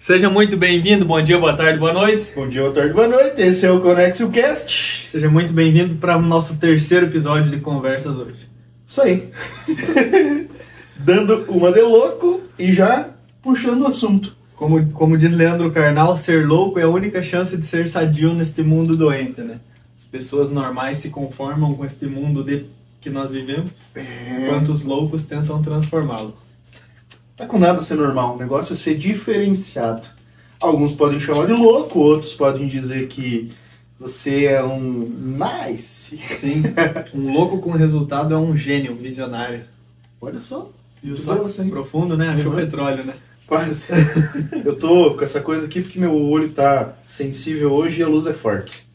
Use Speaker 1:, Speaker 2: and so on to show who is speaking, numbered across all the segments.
Speaker 1: Seja muito bem-vindo, bom dia, boa tarde, boa noite.
Speaker 2: Bom dia, boa tarde, boa noite. Esse é o Conexo Cast.
Speaker 1: Seja muito bem-vindo para o nosso terceiro episódio de conversas hoje.
Speaker 2: Isso aí. Dando uma de louco e já puxando o assunto.
Speaker 1: Como diz Leandro Carnal, ser louco é a única chance de ser sadio neste mundo doente, né? As pessoas normais se conformam com este mundo que nós vivemos, enquanto os loucos tentam transformá-lo.
Speaker 2: Tá com nada ser normal, o negócio é ser diferenciado. Alguns podem chamar de louco, outros podem dizer que você é um nice.
Speaker 1: Sim, um louco com resultado é um gênio, um visionário.
Speaker 2: Olha só.
Speaker 1: Viu só? Profundo, né? Achou petróleo, né?
Speaker 2: Quase. Eu tô com essa coisa aqui porque meu olho tá sensível hoje e a luz é forte.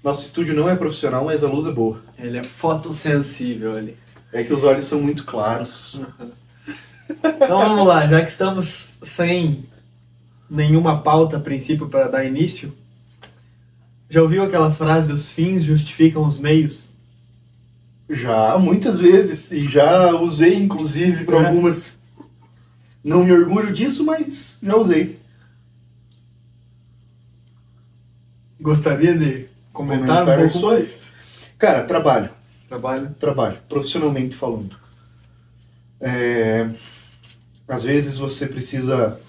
Speaker 2: Nosso estúdio não é profissional, mas a luz é boa.
Speaker 1: Ele é fotossensível ali.
Speaker 2: É que os olhos são muito claros.
Speaker 1: Então vamos lá, já que estamos sem nenhuma pauta a princípio para dar início, já ouviu aquela frase, os fins justificam os meios?
Speaker 2: Já, muitas vezes, e já usei inclusive para algumas. Não me orgulho disso, mas já usei.
Speaker 1: Gostaria de comentar um pouco mais?
Speaker 2: Cara, trabalho, profissionalmente falando. Às vezes você precisa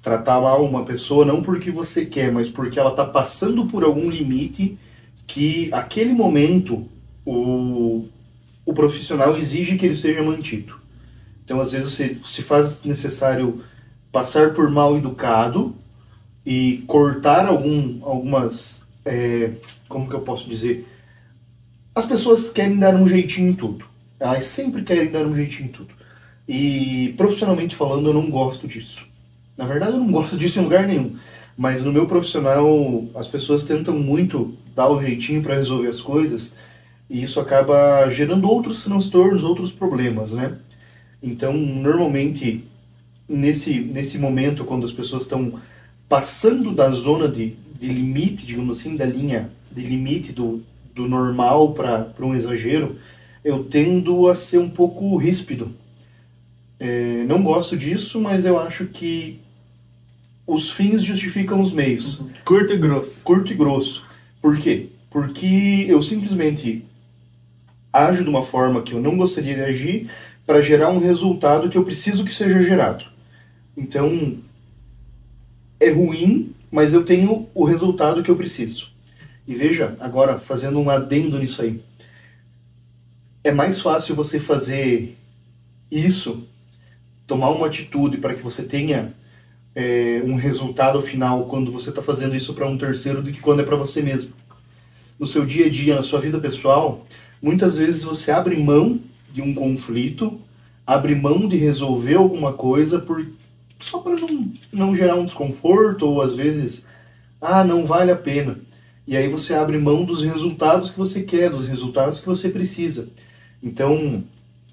Speaker 2: tratar mal uma pessoa não porque você quer, mas porque ela está passando por algum limite que, aquele momento, o profissional exige que ele seja mantido. Então, às vezes, se faz necessário passar por mal educado e cortar algumas... como que eu posso dizer? As pessoas querem dar um jeitinho em tudo. Elas sempre querem dar um jeitinho em tudo. E, profissionalmente falando, eu não gosto disso. Na verdade, eu não gosto disso em lugar nenhum. Mas no meu profissional, as pessoas tentam muito dar o jeitinho para resolver as coisas. E isso acaba gerando outros transtornos, outros problemas, né? Então, normalmente, nesse momento, quando as pessoas estão passando da zona de limite, digamos assim, da linha de limite do normal para um exagero, eu tendo a ser um pouco ríspido. Não gosto disso, mas eu acho que os fins justificam os meios.
Speaker 1: Curto e grosso.
Speaker 2: Curto e grosso. Por quê? Porque eu simplesmente ajo de uma forma que eu não gostaria de agir para gerar um resultado que eu preciso que seja gerado. Então, é ruim, mas eu tenho o resultado que eu preciso. E veja, agora, fazendo um adendo nisso aí. É mais fácil você fazer isso, tomar uma atitude para que você tenha um resultado final quando você está fazendo isso para um terceiro do que quando é para você mesmo. No seu dia a dia, na sua vida pessoal, muitas vezes você abre mão de um conflito, abre mão de resolver alguma coisa só para não gerar um desconforto, ou às vezes, não vale a pena. E aí você abre mão dos resultados que você quer, dos resultados que você precisa. Então,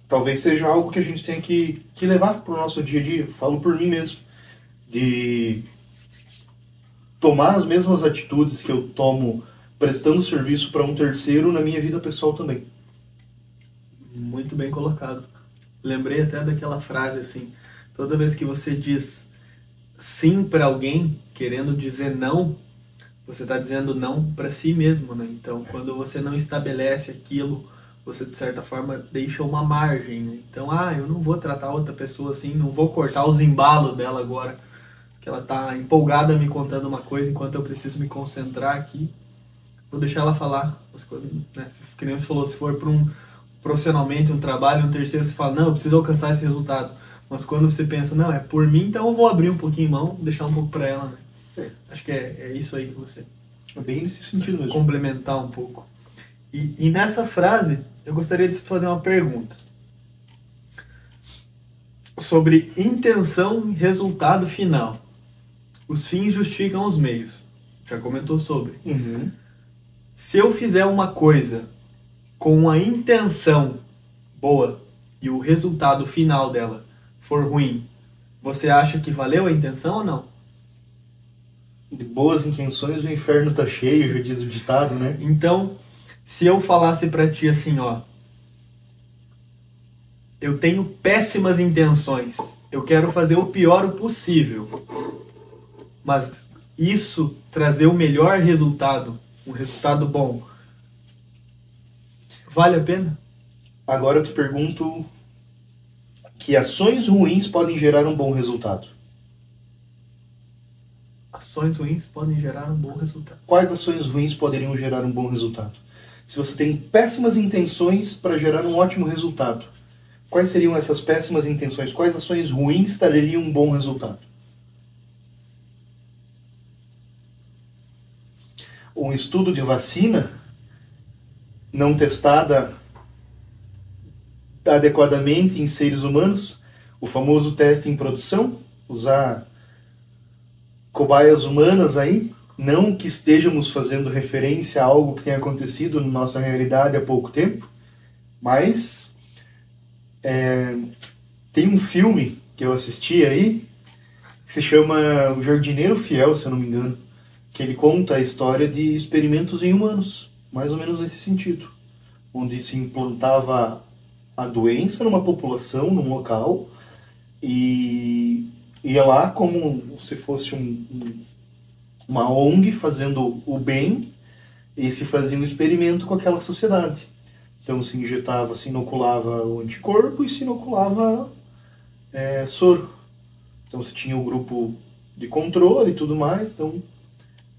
Speaker 2: talvez seja algo que a gente tem que levar para o nosso dia a dia. Falo por mim mesmo. De tomar as mesmas atitudes que eu tomo prestando serviço para um terceiro na minha vida pessoal também.
Speaker 1: Muito bem colocado. Lembrei até daquela frase assim, toda vez que você diz sim para alguém, querendo dizer não, você está dizendo não para si mesmo, né? Então, quando você não estabelece aquilo, você de certa forma deixa uma margem, né? Então, eu não vou tratar outra pessoa assim, não vou cortar os embalos dela agora, que ela está empolgada me contando uma coisa enquanto eu preciso me concentrar aqui. Vou deixar ela falar as coisas, né? Que nem você falou, se for para profissionalmente um trabalho, um terceiro, você fala, não, eu preciso alcançar esse resultado. Mas quando você pensa, não, é por mim, então eu vou abrir um pouquinho mão, deixar um pouco para ela, né? Acho que é isso aí que você...
Speaker 2: É bem nesse sentido mesmo.
Speaker 1: Complementar um pouco. E nessa frase, eu gostaria de fazer uma pergunta. Sobre intenção e resultado final. Os fins justificam os meios. Já comentou sobre.
Speaker 2: Uhum.
Speaker 1: Se eu fizer uma coisa com uma intenção boa e o resultado final dela for ruim, você acha que valeu a intenção ou não?
Speaker 2: De boas intenções o inferno tá cheio, já diz o ditado, né?
Speaker 1: Então, se eu falasse pra ti assim, eu tenho péssimas intenções, eu quero fazer o pior possível, mas isso trazer o melhor resultado, um resultado bom, vale a pena?
Speaker 2: Agora eu te pergunto, que ações ruins podem gerar um bom resultado?
Speaker 1: Ações ruins podem gerar um bom resultado.
Speaker 2: Quais ações ruins poderiam gerar um bom resultado? Se você tem péssimas intenções para gerar um ótimo resultado, quais seriam essas péssimas intenções? Quais ações ruins trariam um bom resultado? Um estudo de vacina não testada adequadamente em seres humanos, o famoso teste em produção, usar cobaias humanas aí, não que estejamos fazendo referência a algo que tenha acontecido na nossa realidade há pouco tempo, mas tem um filme que eu assisti aí, que se chama O Jardineiro Fiel, se eu não me engano, que ele conta a história de experimentos em humanos, mais ou menos nesse sentido, onde se implantava a doença numa população, num local, e ia lá como se fosse uma ONG fazendo o bem, e se fazia um experimento com aquela sociedade. Então se injetava, se inoculava o anticorpo e se inoculava soro. Então você tinha o grupo de controle e tudo mais, então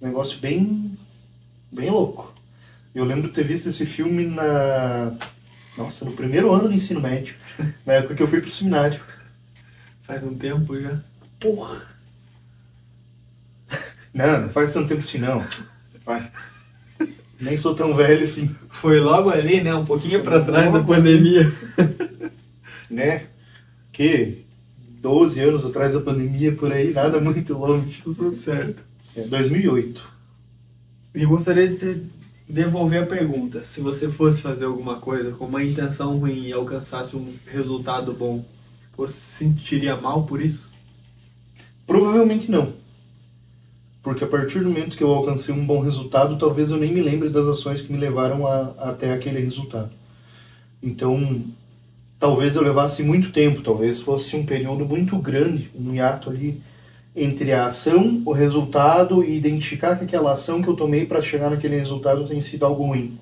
Speaker 2: um negócio bem louco. Eu lembro de ter visto esse filme no primeiro ano do ensino médio, na época que eu fui pro seminário.
Speaker 1: Faz um tempo já.
Speaker 2: Porra! Não faz tanto tempo assim não. Vai. Nem sou tão velho assim.
Speaker 1: Foi logo ali, né? Um pouquinho para trás da pandemia.
Speaker 2: Né? Que 12 anos atrás da pandemia, por aí, nada muito longe.
Speaker 1: Tudo certo.
Speaker 2: 2008.
Speaker 1: E eu gostaria de devolver a pergunta. Se você fosse fazer alguma coisa com uma intenção ruim e alcançasse um resultado bom, você se sentiria mal por isso?
Speaker 2: Provavelmente não. Porque a partir do momento que eu alcancei um bom resultado, talvez eu nem me lembre das ações que me levaram até aquele resultado. Então, talvez eu levasse muito tempo, talvez fosse um período muito grande, um hiato ali entre a ação, o resultado e identificar que aquela ação que eu tomei para chegar naquele resultado tem sido algo ruim.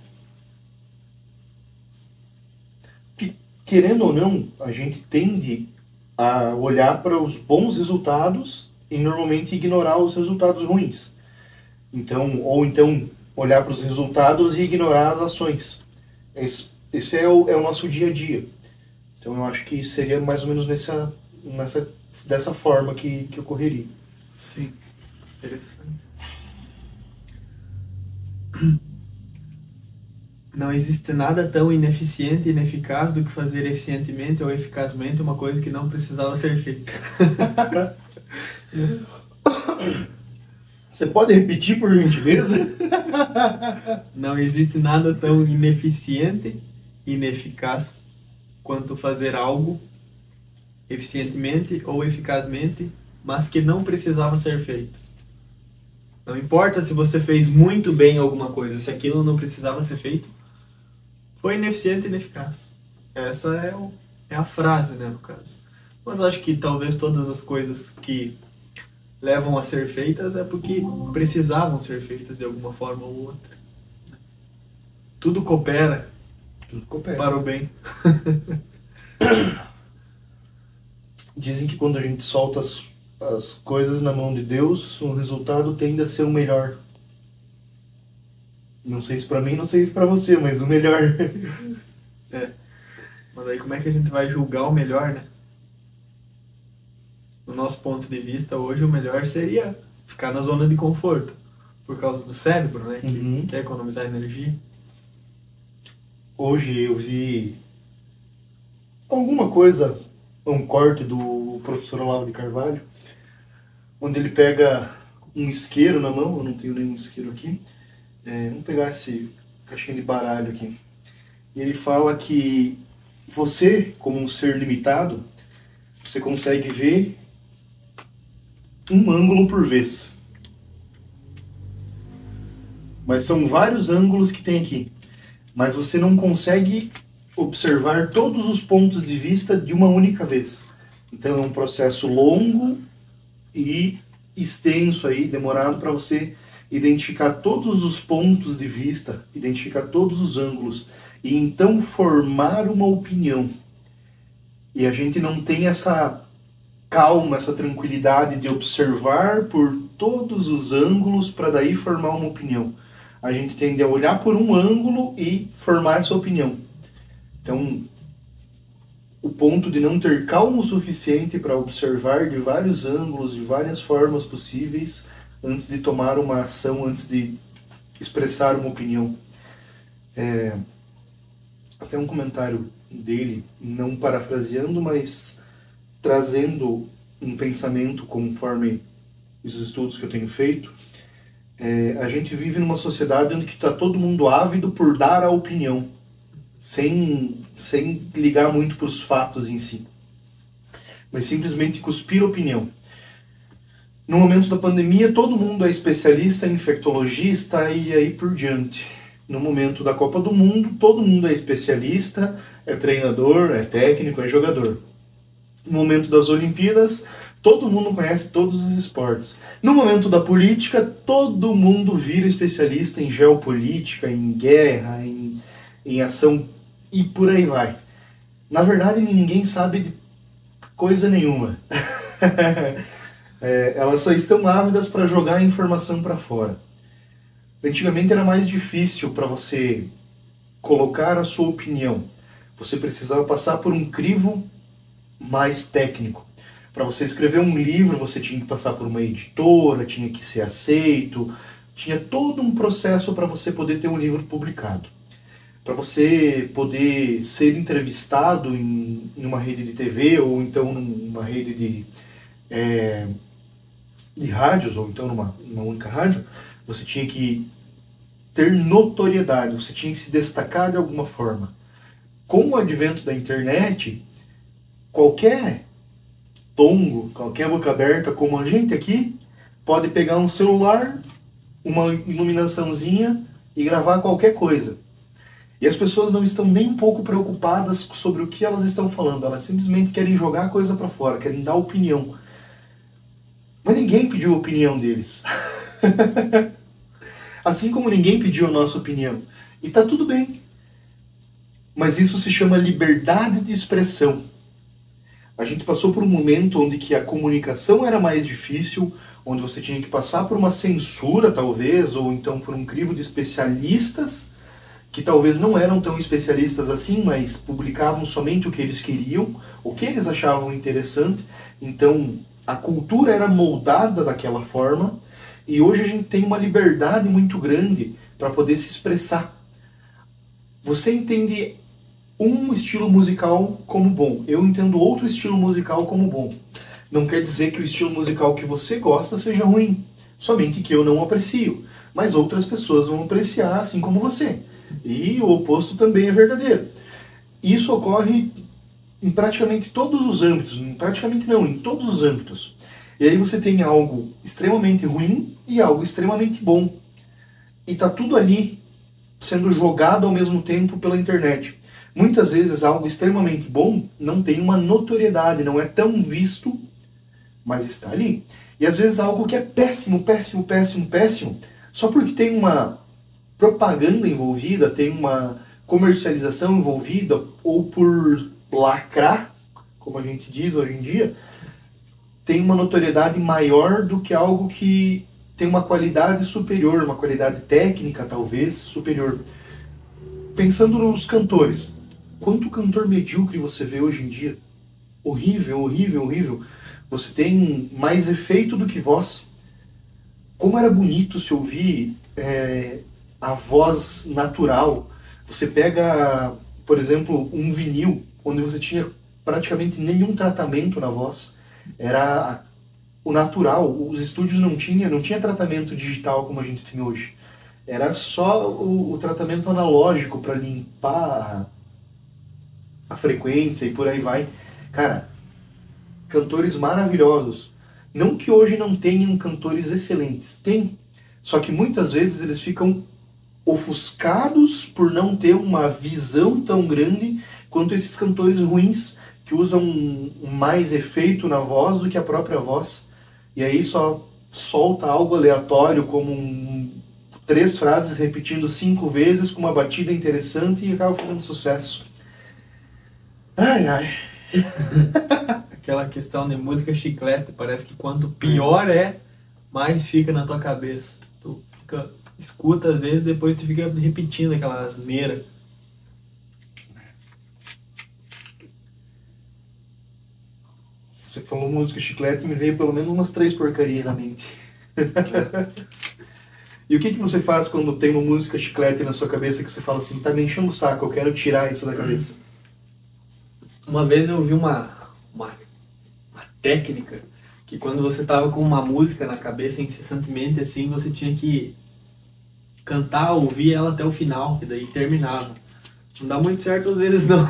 Speaker 2: Porque, querendo ou não, a gente tende a olhar para os bons resultados e normalmente ignorar os resultados ruins. Ou então olhar para os resultados e ignorar as ações. Esse é o nosso dia a dia. Então eu acho que seria mais ou menos dessa forma que ocorreria.
Speaker 1: Sim, interessante. Não existe nada tão ineficiente e ineficaz do que fazer eficientemente ou eficazmente uma coisa que não precisava ser feita.
Speaker 2: Você pode repetir, por gentileza?
Speaker 1: Não existe nada tão ineficiente e ineficaz quanto fazer algo eficientemente ou eficazmente, mas que não precisava ser feito. Não importa se você fez muito bem alguma coisa, se aquilo não precisava ser feito, foi ineficiente e ineficaz. Essa é a frase, né, no caso. Mas acho que talvez todas as coisas que levam a ser feitas é porque precisavam ser feitas de alguma forma ou outra. Tudo coopera para o bem.
Speaker 2: Dizem que quando a gente solta as coisas na mão de Deus, o resultado tende a ser o melhor. Não sei se para mim, não sei se para você, mas o melhor.
Speaker 1: Mas aí como é que a gente vai julgar o melhor, né? No nosso ponto de vista, hoje o melhor seria ficar na zona de conforto, por causa do cérebro, né? Que quer economizar energia.
Speaker 2: Hoje eu vi alguma coisa, um corte do professor Olavo de Carvalho, onde ele pega um isqueiro na mão, eu não tenho nenhum isqueiro aqui, vamos pegar esse caixinha de baralho aqui, e ele fala que você, como um ser limitado, você consegue ver um ângulo por vez. Mas são vários ângulos que tem aqui. Mas você não consegue observar todos os pontos de vista de uma única vez. Então é um processo longo e extenso aí, demorado para você identificar todos os pontos de vista, identificar todos os ângulos e então formar uma opinião. E a gente não tem essa calma, essa tranquilidade de observar por todos os ângulos para daí formar uma opinião. A gente tende a olhar por um ângulo e formar essa opinião. Então, o ponto de não ter calma o suficiente para observar de vários ângulos, de várias formas possíveis, antes de tomar uma ação, antes de expressar uma opinião. Até um comentário dele, não parafraseando, mas trazendo um pensamento conforme os estudos que eu tenho feito. A gente vive numa sociedade onde está todo mundo ávido por dar a opinião, sem ligar muito para os fatos em si, mas simplesmente cuspir opinião. No momento da pandemia, todo mundo é especialista, infectologista e aí por diante. No momento da Copa do Mundo, todo mundo é especialista, é treinador, é técnico, é jogador. No momento das Olimpíadas, todo mundo conhece todos os esportes. No momento da política, todo mundo vira especialista em geopolítica, em guerra, em ação e por aí vai. Na verdade, ninguém sabe de coisa nenhuma. Elas só estão ávidas para jogar a informação para fora. Antigamente era mais difícil para você colocar a sua opinião. Você precisava passar por um crivo mais técnico. Para você escrever um livro, você tinha que passar por uma editora, tinha que ser aceito, tinha todo um processo para você poder ter um livro publicado. Para você poder ser entrevistado em uma rede de TV, ou então numa rede de rádios, ou então numa única rádio, você tinha que ter notoriedade, você tinha que se destacar de alguma forma. Com o advento da internet, qualquer tongo, qualquer boca aberta, como a gente aqui, pode pegar um celular, uma iluminaçãozinha e gravar qualquer coisa. E as pessoas não estão nem um pouco preocupadas sobre o que elas estão falando, elas simplesmente querem jogar a coisa para fora, querem dar opinião. Mas ninguém pediu a opinião deles. Assim como ninguém pediu a nossa opinião. E tá tudo bem. Mas isso se chama liberdade de expressão. A gente passou por um momento onde que a comunicação era mais difícil, onde você tinha que passar por uma censura, talvez, ou então por um crivo de especialistas, que talvez não eram tão especialistas assim, mas publicavam somente o que eles queriam, o que eles achavam interessante. Então, a cultura era moldada daquela forma, e hoje a gente tem uma liberdade muito grande para poder se expressar. Você entende um estilo musical como bom, eu entendo outro estilo musical como bom. Não quer dizer que o estilo musical que você gosta seja ruim, somente que eu não aprecio, mas outras pessoas vão apreciar assim como você. E o oposto também é verdadeiro. Isso ocorre em praticamente todos os âmbitos, praticamente não, em todos os âmbitos. E aí você tem algo extremamente ruim e algo extremamente bom. E tá tudo ali sendo jogado ao mesmo tempo pela internet. Muitas vezes algo extremamente bom não tem uma notoriedade, não é tão visto, mas está ali. E às vezes algo que é péssimo, péssimo, péssimo, péssimo, só porque tem uma propaganda envolvida, tem uma comercialização envolvida, ou por lacrar, como a gente diz hoje em dia, tem uma notoriedade maior do que algo que tem uma qualidade superior, uma qualidade técnica talvez superior. Pensando nos cantores, quanto cantor medíocre você vê hoje em dia? Horrível, horrível, horrível. Você tem mais efeito do que voz. Como era bonito se ouvir a voz natural. Você pega, por exemplo, um vinil, onde você tinha praticamente nenhum tratamento na voz. Era o natural. Os estúdios não tinha tratamento digital como a gente tem hoje. Era só o tratamento analógico para limpar a frequência e por aí vai. Cara, cantores maravilhosos. Não que hoje não tenham cantores excelentes. Tem. Só que muitas vezes eles ficam ofuscados por não ter uma visão tão grande quanto esses cantores ruins que usam mais efeito na voz do que a própria voz. E aí só solta algo aleatório, como 3 frases repetindo 5 vezes, com uma batida interessante e acaba fazendo sucesso. Ai, ai.
Speaker 1: Aquela questão de música chiclete, parece que quanto pior é, mais fica na tua cabeça. Tu escuta às vezes, depois tu fica repetindo aquela asneira.
Speaker 2: Você falou música chiclete e me veio pelo menos umas 3 porcarias na mente. E o que você faz quando tem uma música chiclete na sua cabeça que você fala assim, tá me enchendo o saco, eu quero tirar isso da cabeça?
Speaker 1: Uma vez eu vi uma técnica que quando você tava com uma música na cabeça incessantemente assim, você tinha que cantar, ouvir ela até o final, que daí terminava. Não dá muito certo às vezes não.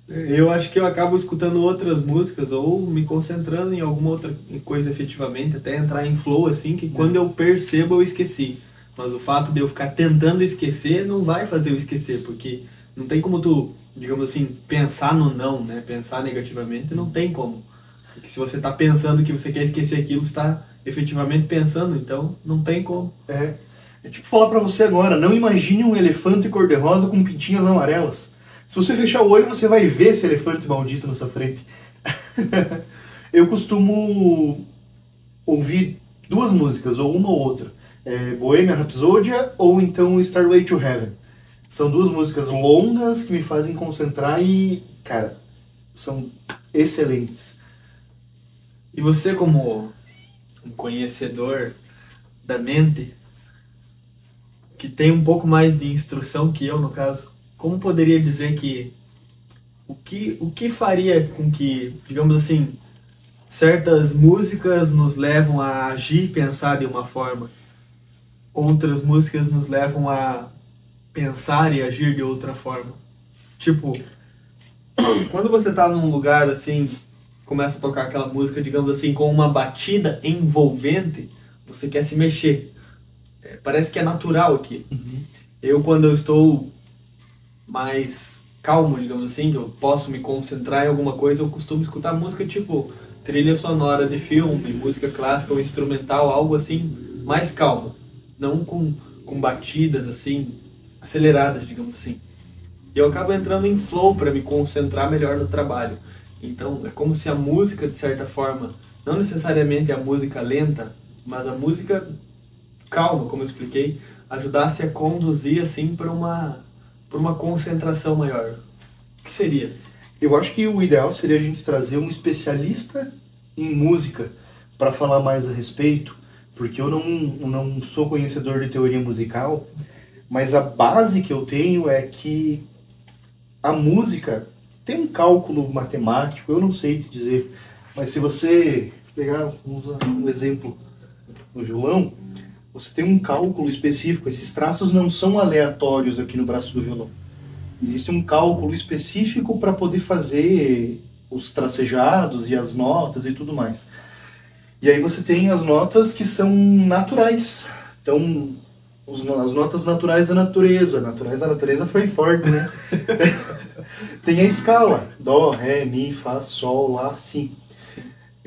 Speaker 1: Eu acho que eu acabo escutando outras músicas ou me concentrando em alguma outra coisa efetivamente, até entrar em flow assim, que quando eu percebo eu esqueci. Mas o fato de eu ficar tentando esquecer não vai fazer eu esquecer, porque não tem como tu, digamos assim, pensar no não, né? Pensar negativamente não tem como. Porque se você tá pensando que você quer esquecer aquilo, você tá efetivamente pensando, então não tem como.
Speaker 2: É tipo falar pra você agora, não imagine um elefante cor-de-rosa com pintinhas amarelas. Se você fechar o olho, você vai ver esse elefante maldito na sua frente. Eu costumo ouvir 2 músicas, ou uma ou outra. Bohemian Rhapsody ou então Starway to Heaven. São 2 músicas longas que me fazem concentrar e, cara, são excelentes.
Speaker 1: E você, como um conhecedor da mente, que tem um pouco mais de instrução que eu, no caso, como poderia dizer que o que faria com que, digamos assim, certas músicas nos levam a agir e pensar de uma forma, outras músicas nos levam a pensar e agir de outra forma? Tipo, quando você tá num lugar assim, começa a tocar aquela música, digamos assim, com uma batida envolvente, você quer se mexer. Parece que é natural aqui. Eu, quando eu estou mais calmo, digamos assim, que eu posso me concentrar em alguma coisa, eu costumo escutar música tipo trilha sonora de filme, música clássica ou instrumental, algo assim mais calmo, não com batidas assim aceleradas, digamos assim. E eu acabo entrando em flow para me concentrar melhor no trabalho. Então é como se a música, de certa forma, não necessariamente a música lenta, mas a música calma, como eu expliquei, ajudasse a conduzir assim para uma concentração maior. O que seria?
Speaker 2: Eu acho que o ideal seria a gente trazer um especialista em música para falar mais a respeito, porque eu não sou conhecedor de teoria musical, mas a base que eu tenho é que a música tem um cálculo matemático, eu não sei te dizer, mas se você pegar um exemplo no violão, você tem um cálculo específico. Esses traços não são aleatórios aqui no braço do violão. Existe um cálculo específico para poder fazer os tracejados e as notas e tudo mais. E aí você tem as notas que são naturais. Então, as notas naturais da natureza. Naturais da natureza foi forte, né? Tem a escala. Dó, ré, mi, fá, sol, lá, si.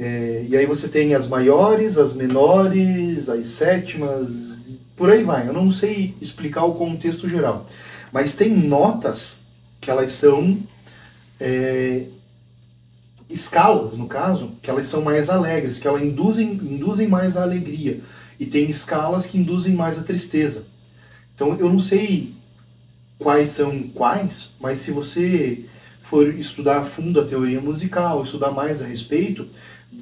Speaker 2: E aí você tem as maiores, as menores, as sétimas, por aí vai. Eu não sei explicar o contexto geral. Mas tem notas que elas são escalas, no caso, que elas são mais alegres, que elas induzem mais a alegria. E tem escalas que induzem mais a tristeza. Então eu não sei quais são quais, mas se você for estudar a fundo a teoria musical, estudar mais a respeito,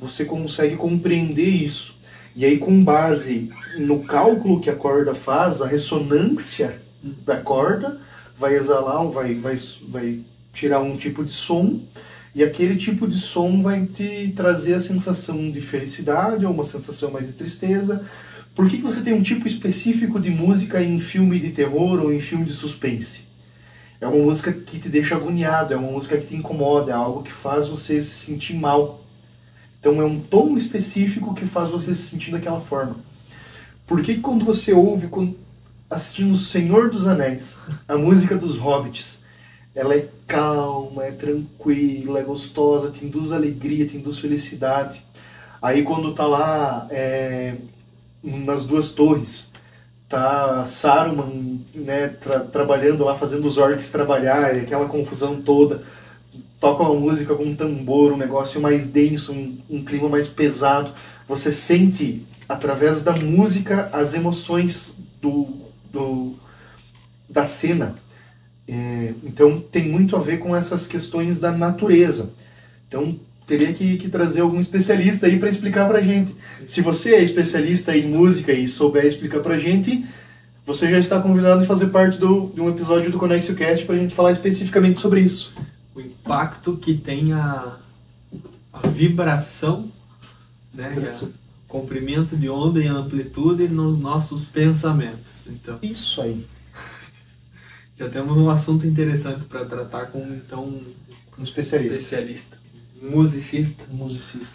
Speaker 2: você consegue compreender isso. E aí, com base no cálculo que a corda faz, a ressonância da corda vai exalar, vai tirar um tipo de som, e aquele tipo de som vai te trazer a sensação de felicidade ou uma sensação mais de tristeza. Por que você tem um tipo específico de música em filme de terror ou em filme de suspense? É uma música que te deixa agoniado, é uma música que te incomoda, é algo que faz você se sentir mal. Então é um tom específico que faz você se sentir daquela forma. Por que quando você ouve, assistindo O Senhor dos Anéis, a música dos Hobbits, ela é calma, é tranquila, é gostosa, te induz alegria, te induz felicidade. Aí quando tá lá nas duas torres, tá Saruman, né, trabalhando lá, fazendo os orcs trabalhar, e aquela confusão toda. Toca uma música com um tambor, um negócio mais denso, um clima mais pesado. Você sente, através da música, as emoções da cena. Então tem muito a ver com essas questões da natureza. Então teria que trazer algum especialista aí para explicar pra gente. Se você é especialista em música e souber explicar pra gente, você já está convidado a fazer parte de um episódio do ConexioCast pra gente falar especificamente sobre isso.
Speaker 1: O impacto que tem a vibração, né? O comprimento de onda e amplitude nos nossos pensamentos. Então,
Speaker 2: isso aí.
Speaker 1: Já temos um assunto interessante para tratar com
Speaker 2: um especialista.
Speaker 1: Musicista.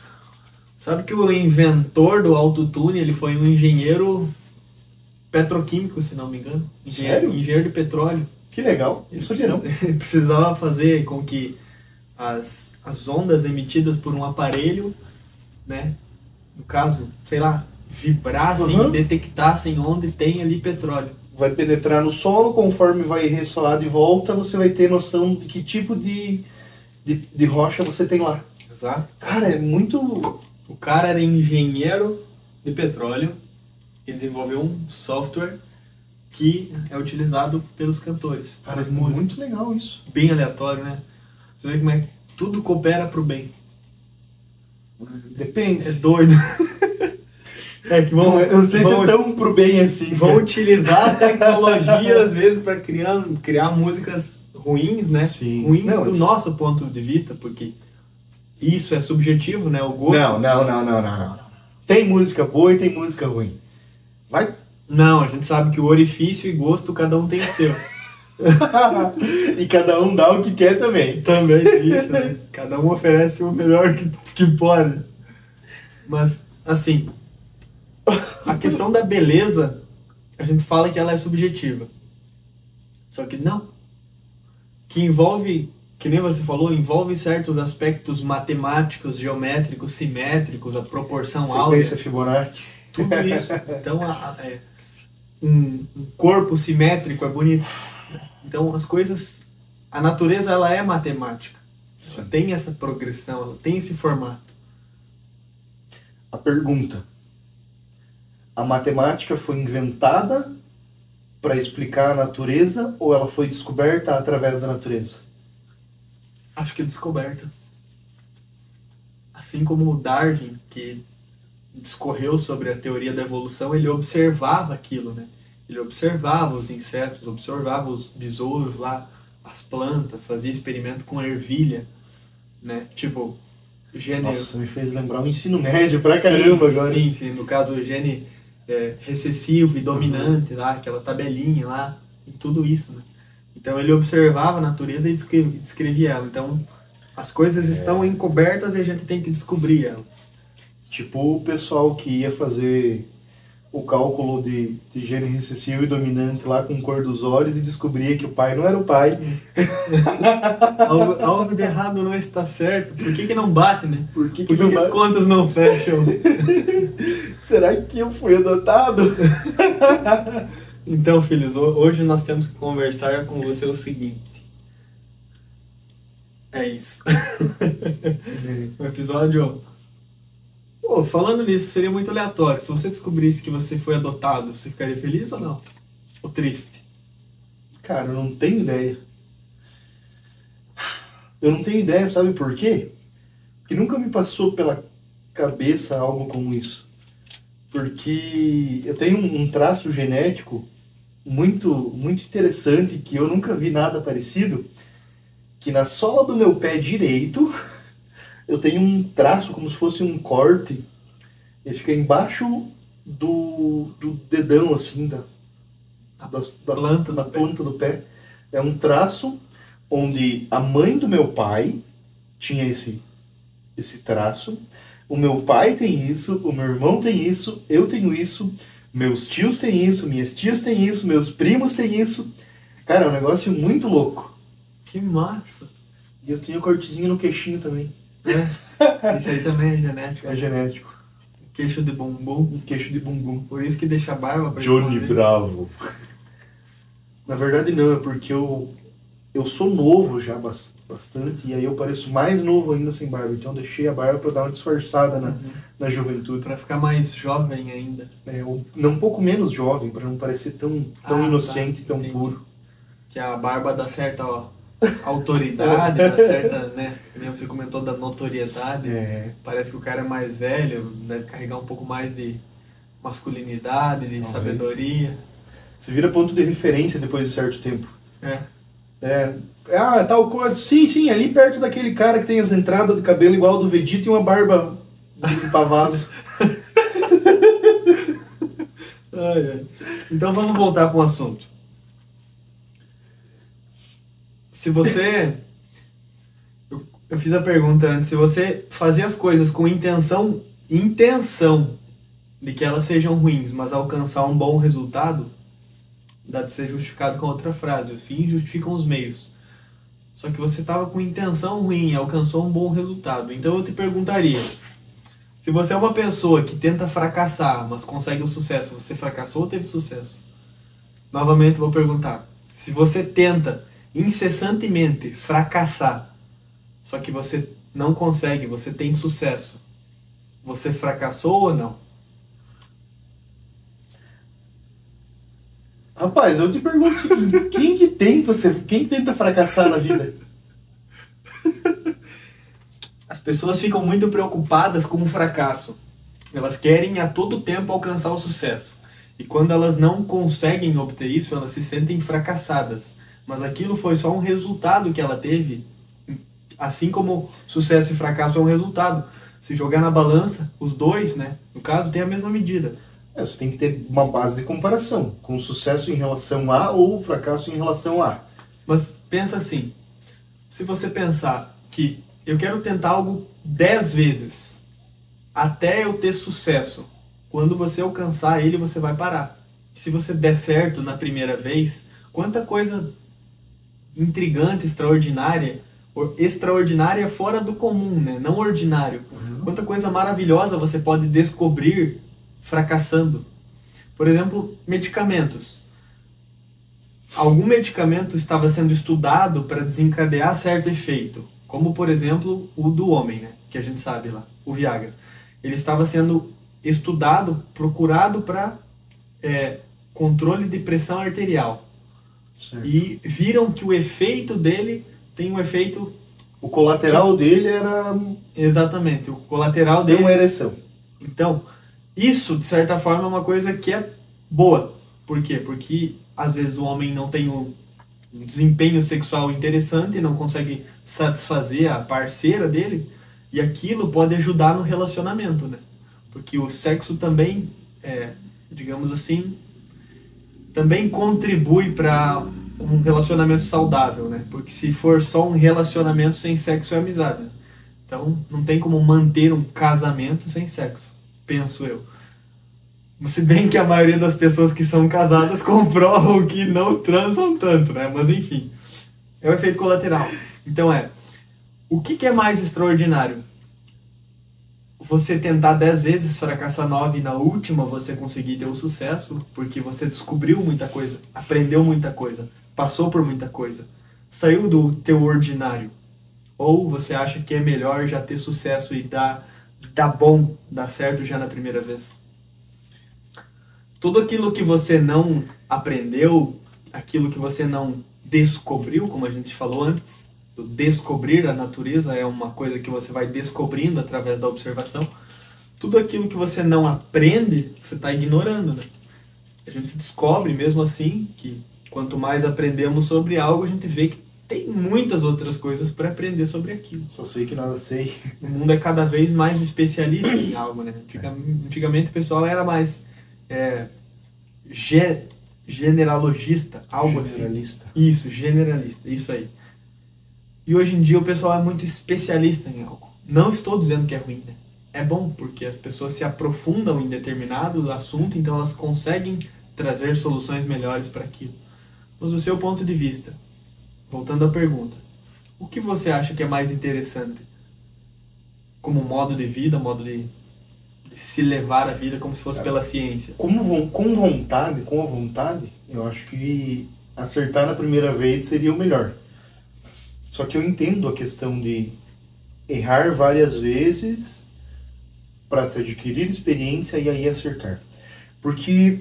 Speaker 1: Sabe que o inventor do autotune, ele foi um engenheiro petroquímico, se não me engano. Engenheiro de petróleo.
Speaker 2: Que legal.
Speaker 1: Ele precisava fazer com que as ondas emitidas por um aparelho, né, no caso, sei lá, vibrassem, detectassem onde tem ali petróleo.
Speaker 2: Vai penetrar no solo, conforme vai ressoar de volta, você vai ter noção de que tipo de rocha você tem lá.
Speaker 1: Exato.
Speaker 2: Cara, é muito...
Speaker 1: O cara era engenheiro de petróleo e desenvolveu um software que é utilizado pelos cantores.
Speaker 2: Cara, é muito legal isso.
Speaker 1: Bem aleatório, né? Você vê como é que tudo coopera pro bem.
Speaker 2: Depende.
Speaker 1: É doido. Que
Speaker 2: não sei se é tão pro bem assim.
Speaker 1: Vão utilizar a tecnologia, às vezes, para criar músicas ruins, né?
Speaker 2: Sim.
Speaker 1: Ruins do nosso ponto de vista, porque isso é subjetivo, né? O gosto.
Speaker 2: Não. Tem música boa e tem música ruim. Vai.
Speaker 1: Não, a gente sabe que o orifício e gosto, cada um tem o seu.
Speaker 2: E cada um dá o que quer também.
Speaker 1: Também isso, né? Cada um oferece o melhor que pode. Mas, assim, a questão da beleza, a gente fala que ela é subjetiva. Só que não. Que envolve, que nem você falou, envolve certos aspectos matemáticos, geométricos, simétricos, a proporção áurea.
Speaker 2: Sequência Fibonacci.
Speaker 1: Tudo isso. Então, um corpo simétrico é bonito. Então, as coisas... A natureza, ela é matemática. Ela tem essa progressão, ela tem esse formato.
Speaker 2: A pergunta: a matemática foi inventada para explicar a natureza ou ela foi descoberta através da natureza?
Speaker 1: Acho que descoberta. Assim como o Darwin, que discorreu sobre a teoria da evolução, ele observava aquilo, né? Ele observava os insetos, observava os besouros lá, as plantas, fazia experimento com ervilha, né? Tipo, gene...
Speaker 2: Nossa, me fez lembrar o ensino médio pra caramba agora.
Speaker 1: Sim, no caso, o gene recessivo e dominante lá, aquela tabelinha lá, e tudo isso, né? Então ele observava a natureza e descrevia ela. Então as coisas estão encobertas e a gente tem que descobrir elas.
Speaker 2: Tipo o pessoal que ia fazer o cálculo de gene recessivo e dominante lá com cor dos olhos e descobria que o pai não era o pai.
Speaker 1: Algo de errado não está certo. Por que não bate, né?
Speaker 2: Por que
Speaker 1: as contas não fecham?
Speaker 2: Será que eu fui adotado?
Speaker 1: Então, filhos, hoje nós temos que conversar com você o seguinte. É isso. O episódio... Pô, falando nisso, seria muito aleatório. Se você descobrisse que você foi adotado, você ficaria feliz ou não? Ou triste?
Speaker 2: Cara, eu não tenho ideia. Eu não tenho ideia, sabe por quê? Porque nunca me passou pela cabeça algo como isso. Porque eu tenho um traço genético muito, muito interessante, que eu nunca vi nada parecido, que na sola do meu pé direito eu tenho um traço como se fosse um corte. Ele fica embaixo do dedão, assim, da planta do pé. É um traço onde a mãe do meu pai tinha esse traço. O meu pai tem isso, o meu irmão tem isso, eu tenho isso, meus tios têm isso, minhas tias têm isso, meus primos têm isso. Cara, é um negócio muito louco.
Speaker 1: Que massa!
Speaker 2: E eu tenho cortezinho no queixinho também.
Speaker 1: Isso aí também é genético.
Speaker 2: É genético.
Speaker 1: Queixo de bumbum.
Speaker 2: Queixo de bumbum.
Speaker 1: Por isso que deixa a barba pra
Speaker 2: Johnny
Speaker 1: esconder.
Speaker 2: Bravo. Na verdade não, é porque eu sou novo já bastante, e aí eu pareço mais novo ainda sem barba. Então eu deixei a barba pra dar uma disfarçada na juventude.
Speaker 1: Pra ficar mais jovem ainda.
Speaker 2: Um pouco menos jovem, pra não parecer tão inocente, tão
Speaker 1: entendi.
Speaker 2: puro.
Speaker 1: Que a barba dá certa autoridade, dá certa, né? Como você comentou da notoriedade. Parece que o cara é mais velho, deve carregar um pouco mais de masculinidade, de sabedoria.
Speaker 2: Você vira ponto de referência depois de certo tempo.
Speaker 1: É.
Speaker 2: Tal coisa. Sim, ali perto daquele cara que tem as entradas do cabelo igual ao do Vegeta e uma barba de pavaso.
Speaker 1: Então vamos voltar para o assunto. Se você... Eu fiz a pergunta antes. Se você fazia as coisas com intenção de que elas sejam ruins, mas alcançar um bom resultado, dá de ser justificado com outra frase. Os fins justificam os meios. Só que você estava com intenção ruim e alcançou um bom resultado. Então eu te perguntaria, se você é uma pessoa que tenta fracassar, mas consegue o sucesso, você fracassou ou teve sucesso? Novamente vou perguntar, se você tenta incessantemente fracassar, só que você não consegue, você tem sucesso, você fracassou ou não?
Speaker 2: Rapaz, eu te pergunto o seguinte, quem tenta fracassar na vida?
Speaker 1: As pessoas ficam muito preocupadas com o fracasso. Elas querem a todo tempo alcançar o sucesso. E quando elas não conseguem obter isso, elas se sentem fracassadas. Mas aquilo foi só um resultado que ela teve. Assim como sucesso e fracasso é um resultado. Se jogar na balança, os dois, né, no caso, tem a mesma medida.
Speaker 2: Você tem que ter uma base de comparação, com o sucesso em relação a ou o fracasso em relação a.
Speaker 1: Mas pensa assim, se você pensar que eu quero tentar algo 10 vezes até eu ter sucesso, quando você alcançar ele, você vai parar. Se você der certo na primeira vez, quanta coisa intrigante, extraordinária fora do comum, né? Não ordinário. Quanta coisa maravilhosa você pode descobrir fracassando. Por exemplo, medicamentos. Algum medicamento estava sendo estudado para desencadear certo efeito, como por exemplo o do homem, né? Que a gente sabe lá, o Viagra. Ele estava sendo estudado, procurado para controle de pressão arterial.
Speaker 2: Certo.
Speaker 1: E viram que o efeito dele tem um efeito...
Speaker 2: O colateral dele era...
Speaker 1: Exatamente, o colateral dele...
Speaker 2: Tem uma ereção.
Speaker 1: Então, isso, de certa forma, é uma coisa que é boa. Por quê? Porque, às vezes, o homem não tem um desempenho sexual interessante, não consegue satisfazer a parceira dele, e aquilo pode ajudar no relacionamento, né? Porque o sexo também, digamos assim, também contribui para um relacionamento saudável, né? Porque se for só um relacionamento sem sexo é amizade. Então, não tem como manter um casamento sem sexo, penso eu. Se bem que a maioria das pessoas que são casadas comprovam que não transam tanto, né? Mas enfim, é o efeito colateral. Então o que é mais extraordinário? Você tentar 10 vezes, fracassar 9 e na última você conseguir ter o sucesso, porque você descobriu muita coisa, aprendeu muita coisa, passou por muita coisa, saiu do teu ordinário. Ou você acha que é melhor já ter sucesso e dar bom, dar certo já na primeira vez? Tudo aquilo que você não aprendeu, aquilo que você não descobriu, como a gente falou antes, do descobrir a natureza é uma coisa que você vai descobrindo através da observação. Tudo aquilo que você não aprende, você está ignorando, né? A gente descobre mesmo assim que quanto mais aprendemos sobre algo, a gente vê que tem muitas outras coisas para aprender sobre aquilo.
Speaker 2: Só sei que nada sei.
Speaker 1: O mundo é cada vez mais especialista em algo, né? Antigamente o pessoal era mais generalogista, algo
Speaker 2: generalista.
Speaker 1: Assim. Isso, generalista, isso aí. E hoje em dia o pessoal é muito especialista em algo. Não estou dizendo que é ruim, né? É bom, porque as pessoas se aprofundam em determinado assunto, então elas conseguem trazer soluções melhores para aquilo. Mas do seu ponto de vista, voltando à pergunta, o que você acha que é mais interessante? como modo de vida, modo de se levar a vida como se fosse pela ciência.
Speaker 2: Com a vontade, eu acho que acertar na primeira vez seria o melhor. Só que eu entendo a questão de errar várias vezes para se adquirir experiência e aí acertar. Porque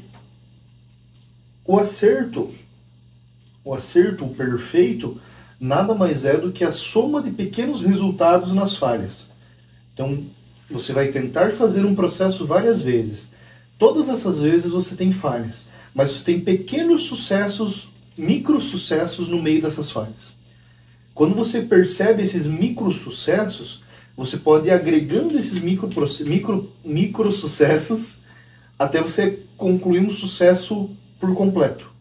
Speaker 2: o acerto, o perfeito, nada mais é do que a soma de pequenos resultados nas falhas. Então, você vai tentar fazer um processo várias vezes. Todas essas vezes você tem falhas, mas você tem pequenos sucessos, micro sucessos no meio dessas falhas. Quando você percebe esses micro sucessos, você pode ir agregando esses micro sucessos até você concluir um sucesso por completo.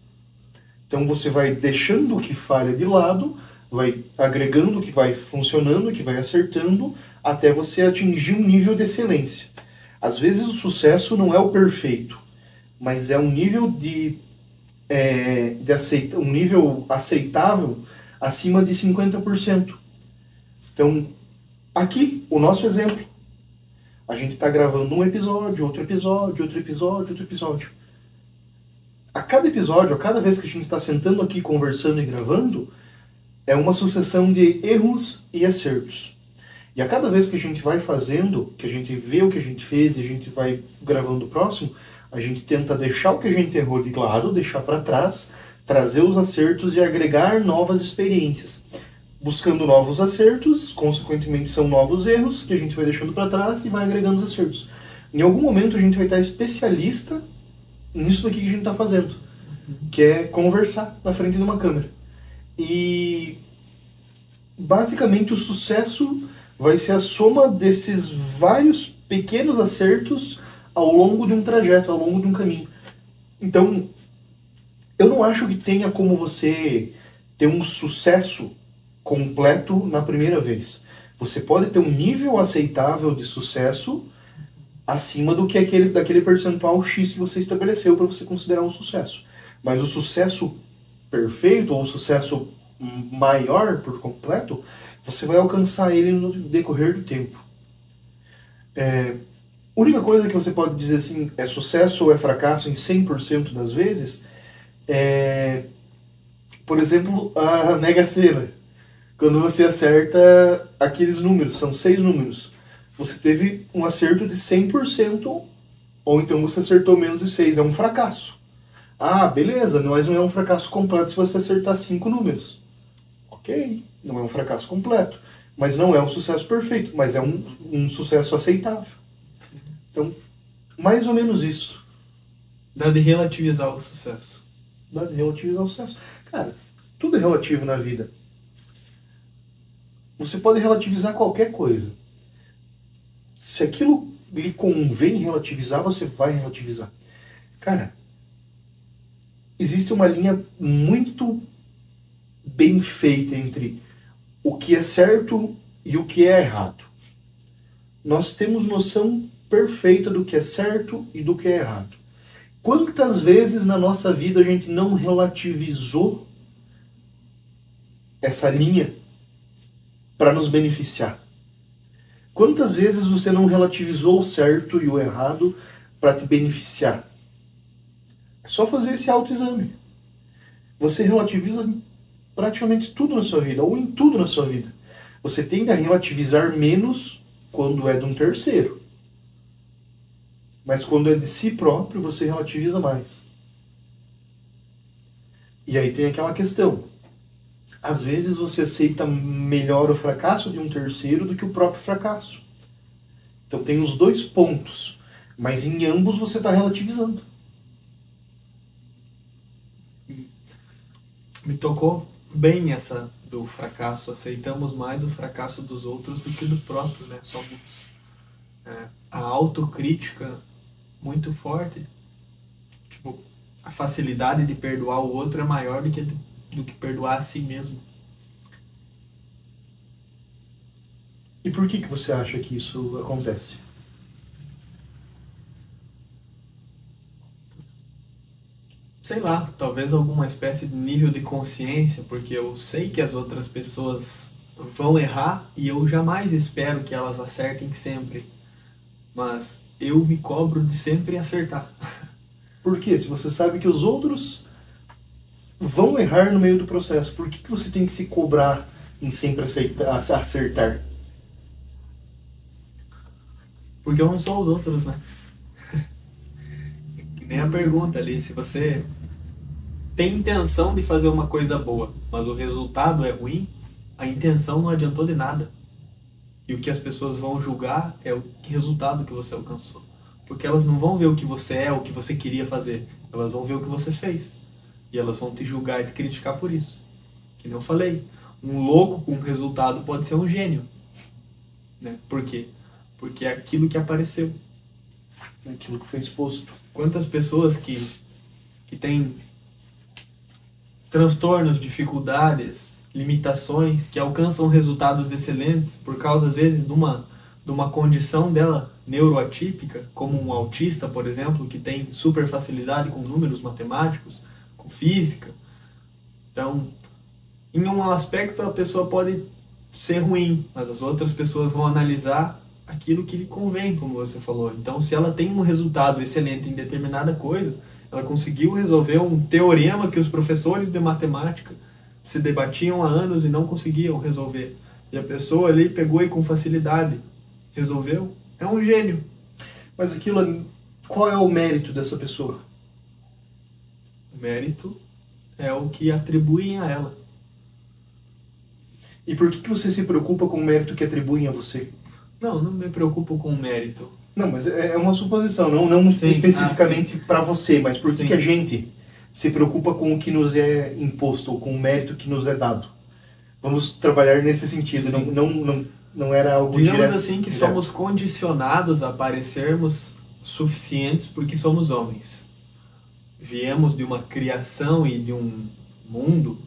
Speaker 2: Então você vai deixando o que falha de lado, vai agregando o que vai funcionando, o que vai acertando, até você atingir um nível de excelência. Às vezes o sucesso não é o perfeito, mas é um nível um nível aceitável acima de 50%. Então, aqui, o nosso exemplo. A gente está gravando um episódio, outro episódio, outro episódio, outro episódio. A cada episódio, a cada vez que a gente está sentando aqui, conversando e gravando, é uma sucessão de erros e acertos. E a cada vez que a gente vai fazendo, que a gente vê o que a gente fez e a gente vai gravando o próximo, a gente tenta deixar o que a gente errou de lado, deixar para trás, trazer os acertos e agregar novas experiências. Buscando novos acertos, consequentemente são novos erros que a gente vai deixando para trás e vai agregando os acertos. Em algum momento a gente vai estar especialista nisso daqui que a gente está fazendo, que é conversar na frente de uma câmera. E basicamente o sucesso vai ser a soma desses vários pequenos acertos ao longo de um trajeto, ao longo de um caminho. Então, eu não acho que tenha como você ter um sucesso completo na primeira vez. Você pode ter um nível aceitável de sucesso acima do que daquele percentual X que você estabeleceu para você considerar um sucesso. Mas o sucesso perfeito ou o sucesso maior por completo, você vai alcançar ele no decorrer do tempo. A única coisa que você pode dizer assim, é sucesso ou é fracasso em 100% das vezes, por exemplo, a Mega Sena. Quando você acerta aqueles números, são 6 números, você teve um acerto de 100%, ou então você acertou menos de 6, é um fracasso. Ah, beleza, mas não é um fracasso completo se você acertar 5 números. Ok, não é um fracasso completo, mas não é um sucesso perfeito, mas é um sucesso aceitável. Então, mais ou menos isso.
Speaker 1: Dá de relativizar o sucesso.
Speaker 2: Dá de relativizar o sucesso. Cara, tudo é relativo na vida. Você pode relativizar qualquer coisa. Se aquilo lhe convém relativizar, você vai relativizar. Cara, existe uma linha muito bem feita entre o que é certo e o que é errado. Nós temos noção perfeita do que é certo e do que é errado. Quantas vezes na nossa vida a gente não relativizou essa linha para nos beneficiar? Quantas vezes você não relativizou o certo e o errado para te beneficiar? É só fazer esse autoexame. Você relativiza praticamente tudo na sua vida, ou em tudo na sua vida. Você tende a relativizar menos quando é de um terceiro. Mas quando é de si próprio, você relativiza mais. E aí tem aquela questão. Às vezes você aceita melhor o fracasso de um terceiro do que o próprio fracasso. Então tem os dois pontos. Mas em ambos você está relativizando.
Speaker 1: Me tocou bem essa do fracasso. Aceitamos mais o fracasso dos outros do que do próprio, né? Somos a autocrítica muito forte. Tipo, a facilidade de perdoar o outro é maior do que perdoar a si mesmo.
Speaker 2: E por que você acha que isso acontece?
Speaker 1: Sei lá, talvez alguma espécie de nível de consciência, porque eu sei que as outras pessoas vão errar e eu jamais espero que elas acertem sempre. Mas eu me cobro de sempre acertar.
Speaker 2: Por quê? Se você sabe que os outros vão errar no meio do processo, por que você tem que se cobrar em sempre acertar?
Speaker 1: Porque eu não sou os outros, né? Que nem a pergunta ali, se você tem intenção de fazer uma coisa boa, mas o resultado é ruim, a intenção não adiantou de nada. E o que as pessoas vão julgar é o resultado que você alcançou. Porque elas não vão ver o que você é, o que você queria fazer. Elas vão ver o que você fez. E elas vão te julgar e te criticar por isso. Que nem eu falei, um louco com resultado pode ser um gênio. Né? Por quê? Porque é aquilo que apareceu.
Speaker 2: É aquilo que foi exposto.
Speaker 1: Quantas pessoas que têm transtornos, dificuldades, limitações, que alcançam resultados excelentes por causa, às vezes, de uma condição dela neuroatípica, como um autista, por exemplo, que tem super facilidade com números matemáticos, com física. Então, em um aspecto a pessoa pode ser ruim, mas as outras pessoas vão analisar aquilo que lhe convém, como você falou. Então, se ela tem um resultado excelente em determinada coisa, ela conseguiu resolver um teorema que os professores de matemática se debatiam há anos e não conseguiam resolver. E a pessoa ali pegou e com facilidade resolveu. É um gênio.
Speaker 2: Mas aquilo, qual é o mérito dessa pessoa?
Speaker 1: O mérito é o que atribuem a ela.
Speaker 2: E por que você se preocupa com o mérito que atribuem a você?
Speaker 1: Não me preocupo com o mérito.
Speaker 2: Não, mas é uma suposição, não sim, especificamente para você, mas por que a gente se preocupa com o que nos é imposto, ou com o mérito que nos é dado? Vamos trabalhar nesse sentido, não era algo direto.
Speaker 1: Digamos assim que somos condicionados a parecermos suficientes porque somos homens. Viemos de uma criação e de um mundo,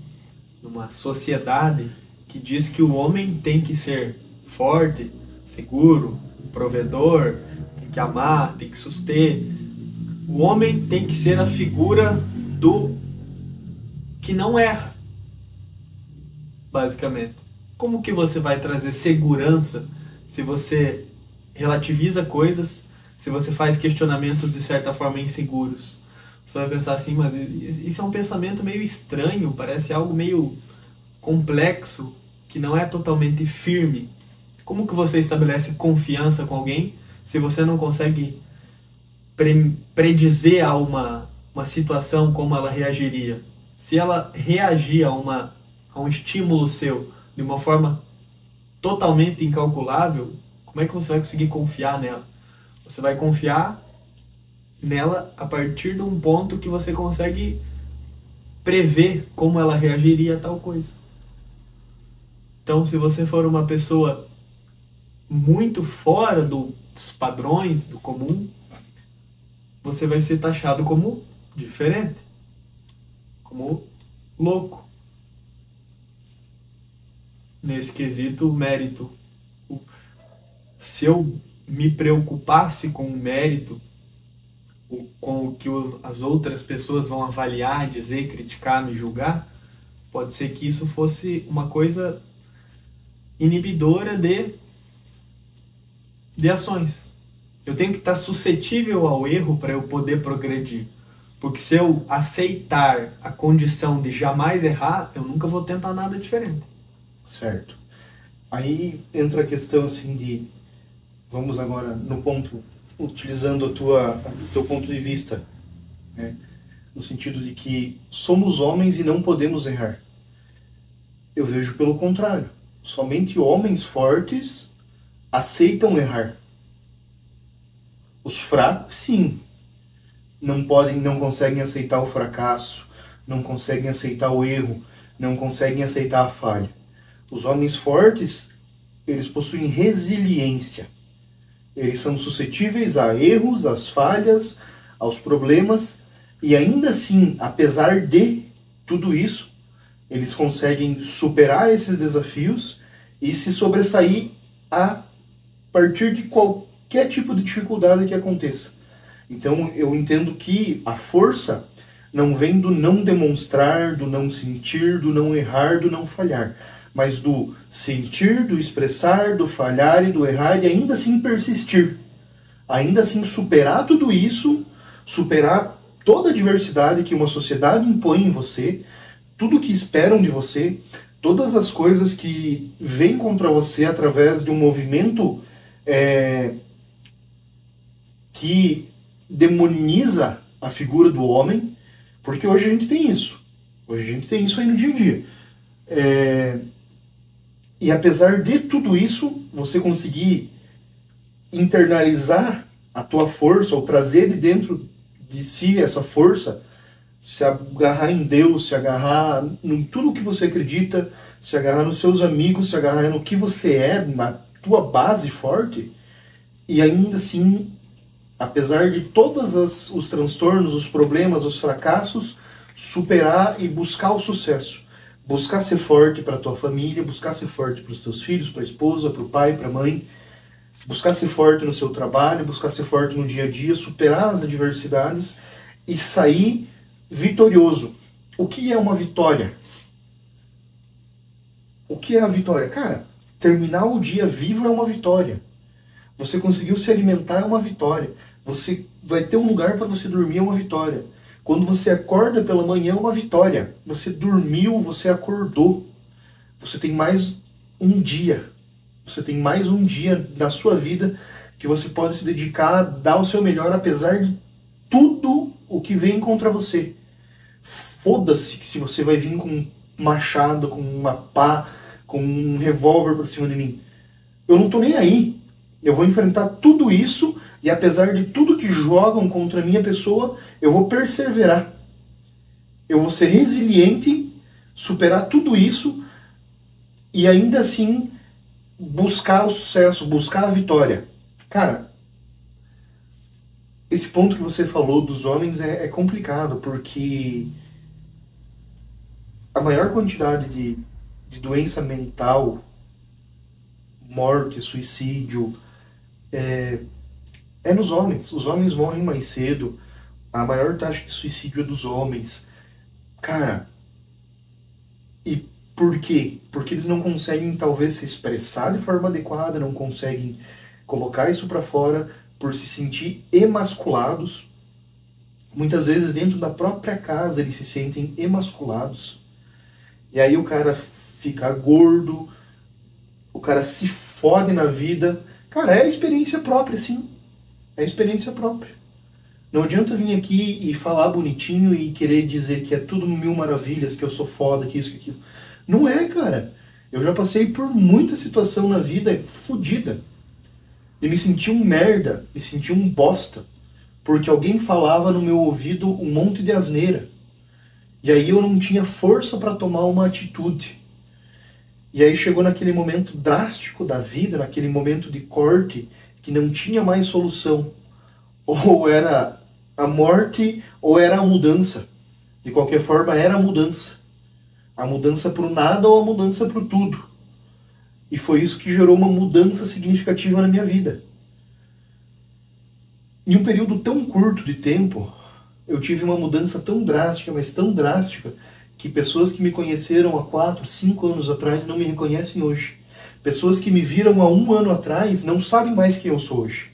Speaker 1: de uma sociedade que diz que o homem tem que ser forte, seguro, provedor, tem que amar, tem que suster. O homem tem que ser a figura do que não erra, basicamente. Como que você vai trazer segurança se você relativiza coisas, se você faz questionamentos de certa forma inseguros? Você vai pensar assim, mas isso é um pensamento meio estranho, parece algo meio complexo, que não é totalmente firme. Como que você estabelece confiança com alguém se você não consegue predizer a uma situação como ela reagiria? Se ela reagir a um estímulo seu de uma forma totalmente incalculável, como é que você vai conseguir confiar nela? Você vai confiar nela a partir de um ponto que você consegue prever como ela reagiria a tal coisa. Então, se você for uma pessoa muito fora dos padrões, do comum, você vai ser taxado como diferente, como louco. Nesse quesito, mérito. Se eu me preocupasse com o mérito, com o que as outras pessoas vão avaliar, dizer, criticar, me julgar, pode ser que isso fosse uma coisa inibidora de ações. Eu tenho que estar suscetível ao erro para eu poder progredir. Porque se eu aceitar a condição de jamais errar, eu nunca vou tentar nada diferente.
Speaker 2: Certo. Aí entra a questão assim de... Vamos agora no ponto, utilizando o teu ponto de vista, né? No sentido de que somos homens e não podemos errar. Eu vejo pelo contrário. Somente homens fortes aceitam errar. Os fracos, sim, não conseguem aceitar o fracasso, não conseguem aceitar o erro, não conseguem aceitar a falha. Os homens fortes, eles possuem resiliência. Eles são suscetíveis a erros, às falhas, aos problemas, e ainda assim, apesar de tudo isso, eles conseguem superar esses desafios e se sobressair a partir de qualquer tipo de dificuldade que aconteça. Então, eu entendo que a força não vem do não demonstrar, do não sentir, do não errar, do não falhar, mas do sentir, do expressar, do falhar e do errar e ainda assim persistir. Ainda assim superar tudo isso, superar toda a diversidade que uma sociedade impõe em você, tudo que esperam de você, todas as coisas que vêm contra você através de um movimento que demoniza a figura do homem, porque hoje a gente tem isso. Hoje a gente tem isso aí no dia a dia. E apesar de tudo isso, você conseguir internalizar a tua força, ou trazer de dentro de si essa força, se agarrar em Deus, se agarrar em tudo que você acredita, se agarrar nos seus amigos, se agarrar no que você é, na tua base forte, e ainda assim, apesar de todos os transtornos, os problemas, os fracassos, superar e buscar o sucesso. Buscar ser forte para a tua família, buscar ser forte para os teus filhos, para a esposa, para o pai, para a mãe, buscar ser forte no seu trabalho, buscar ser forte no dia a dia, superar as adversidades e sair vitorioso. O que é uma vitória? O que é a vitória? Cara, terminar o dia vivo é uma vitória. Você conseguiu se alimentar é uma vitória. Você vai ter um lugar para você dormir é uma vitória. Quando você acorda pela manhã é uma vitória. Você dormiu, você acordou. Você tem mais um dia. Você tem mais um dia na sua vida que você pode se dedicar a dar o seu melhor, apesar de tudo o que vem contra você. Foda-se se você vai vir com um machado, com uma pá, com um revólver por cima de mim. Eu não tô nem aí. Eu vou enfrentar tudo isso e apesar de tudo que jogam contra a minha pessoa, eu vou perseverar. Eu vou ser resiliente, superar tudo isso e ainda assim buscar o sucesso, buscar a vitória. Cara, esse ponto que você falou dos homens é complicado, porque a maior quantidade de doença mental, morte, suicídio, é nos homens. Os homens morrem mais cedo, a maior taxa de suicídio é dos homens. Cara, e por quê? Porque eles não conseguem talvez se expressar de forma adequada, não conseguem colocar isso para fora por se sentir emasculados. Muitas vezes dentro da própria casa eles se sentem emasculados. E aí o cara fica gordo, o cara se fode na vida. Cara, é experiência própria, sim. É experiência própria. Não adianta vir aqui e falar bonitinho e querer dizer que é tudo mil maravilhas, que eu sou foda, que isso, que aquilo. Não é, cara. Eu já passei por muita situação na vida fodida. E me senti um merda, me senti um bosta. Porque alguém falava no meu ouvido um monte de asneira. E aí eu não tinha força para tomar uma atitude. E aí chegou naquele momento drástico da vida, naquele momento de corte, que não tinha mais solução. Ou era a morte, ou era a mudança. De qualquer forma, era a mudança. A mudança para o nada ou a mudança para o tudo. E foi isso que gerou uma mudança significativa na minha vida. Em um período tão curto de tempo, eu tive uma mudança tão drástica, mas tão drástica, que pessoas que me conheceram há 4, 5 anos atrás não me reconhecem hoje. Pessoas que me viram há 1 ano atrás não sabem mais quem eu sou hoje.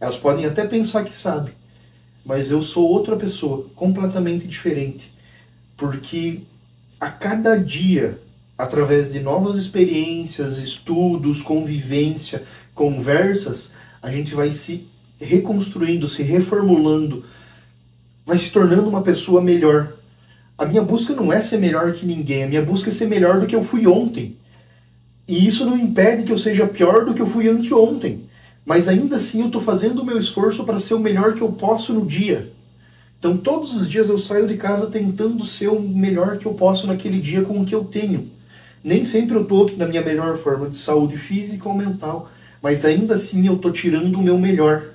Speaker 2: Elas podem até pensar que sabem, mas eu sou outra pessoa, completamente diferente. Porque a cada dia, através de novas experiências, estudos, convivência, conversas, a gente vai se reconstruindo, se reformulando, vai se tornando uma pessoa melhor. A minha busca não é ser melhor que ninguém, a minha busca é ser melhor do que eu fui ontem. E isso não impede que eu seja pior do que eu fui anteontem. Mas ainda assim eu estou fazendo o meu esforço para ser o melhor que eu posso no dia. Então todos os dias eu saio de casa tentando ser o melhor que eu posso naquele dia com o que eu tenho. Nem sempre eu estou na minha melhor forma de saúde física ou mental, mas ainda assim eu estou tirando o meu melhor.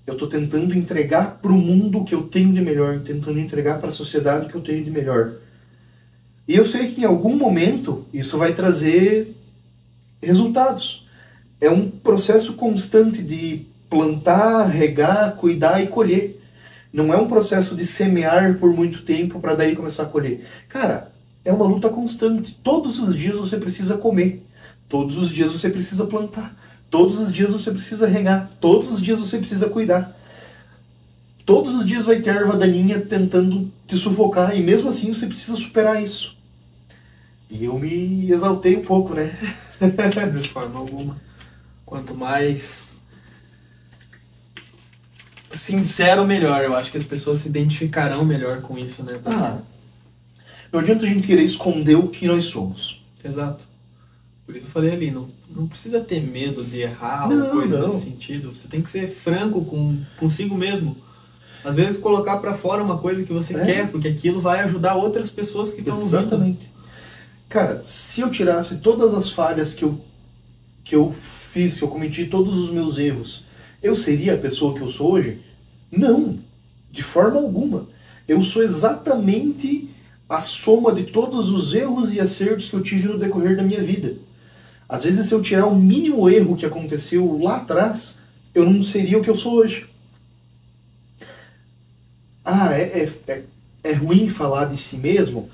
Speaker 2: Eu estou tentando entregar para o mundo o que eu tenho de melhor, tentando entregar para a sociedade o que eu tenho de melhor. E eu sei que em algum momento isso vai trazer resultados. É um processo constante de plantar, regar, cuidar e colher. Não é um processo de semear por muito tempo para daí começar a colher. Cara, é uma luta constante. Todos os dias você precisa comer. Todos os dias você precisa plantar. Todos os dias você precisa regar. Todos os dias você precisa cuidar. Todos os dias vai ter erva daninha tentando te sufocar. E mesmo assim você precisa superar isso. E eu me exaltei um pouco, né?
Speaker 1: De forma alguma. Quanto mais sincero, melhor. Eu acho que as pessoas se identificarão melhor com isso, né? Porque...
Speaker 2: não adianta a gente querer esconder o que nós somos.
Speaker 1: Exato. Por isso eu falei ali, não precisa ter medo de errar ou coisa nesse sentido. Você tem que ser franco consigo mesmo. Às vezes colocar pra fora uma coisa que você quer, porque aquilo vai ajudar outras pessoas que estão ouvindo.
Speaker 2: Exatamente. Cara, se eu tirasse todas as falhas que eu fiz, que eu cometi, todos os meus erros, eu seria a pessoa que eu sou hoje? Não, de forma alguma. Eu sou exatamente a soma de todos os erros e acertos que eu tive no decorrer da minha vida. Às vezes, se eu tirar o mínimo erro que aconteceu lá atrás, eu não seria o que eu sou hoje. É ruim falar de si mesmo?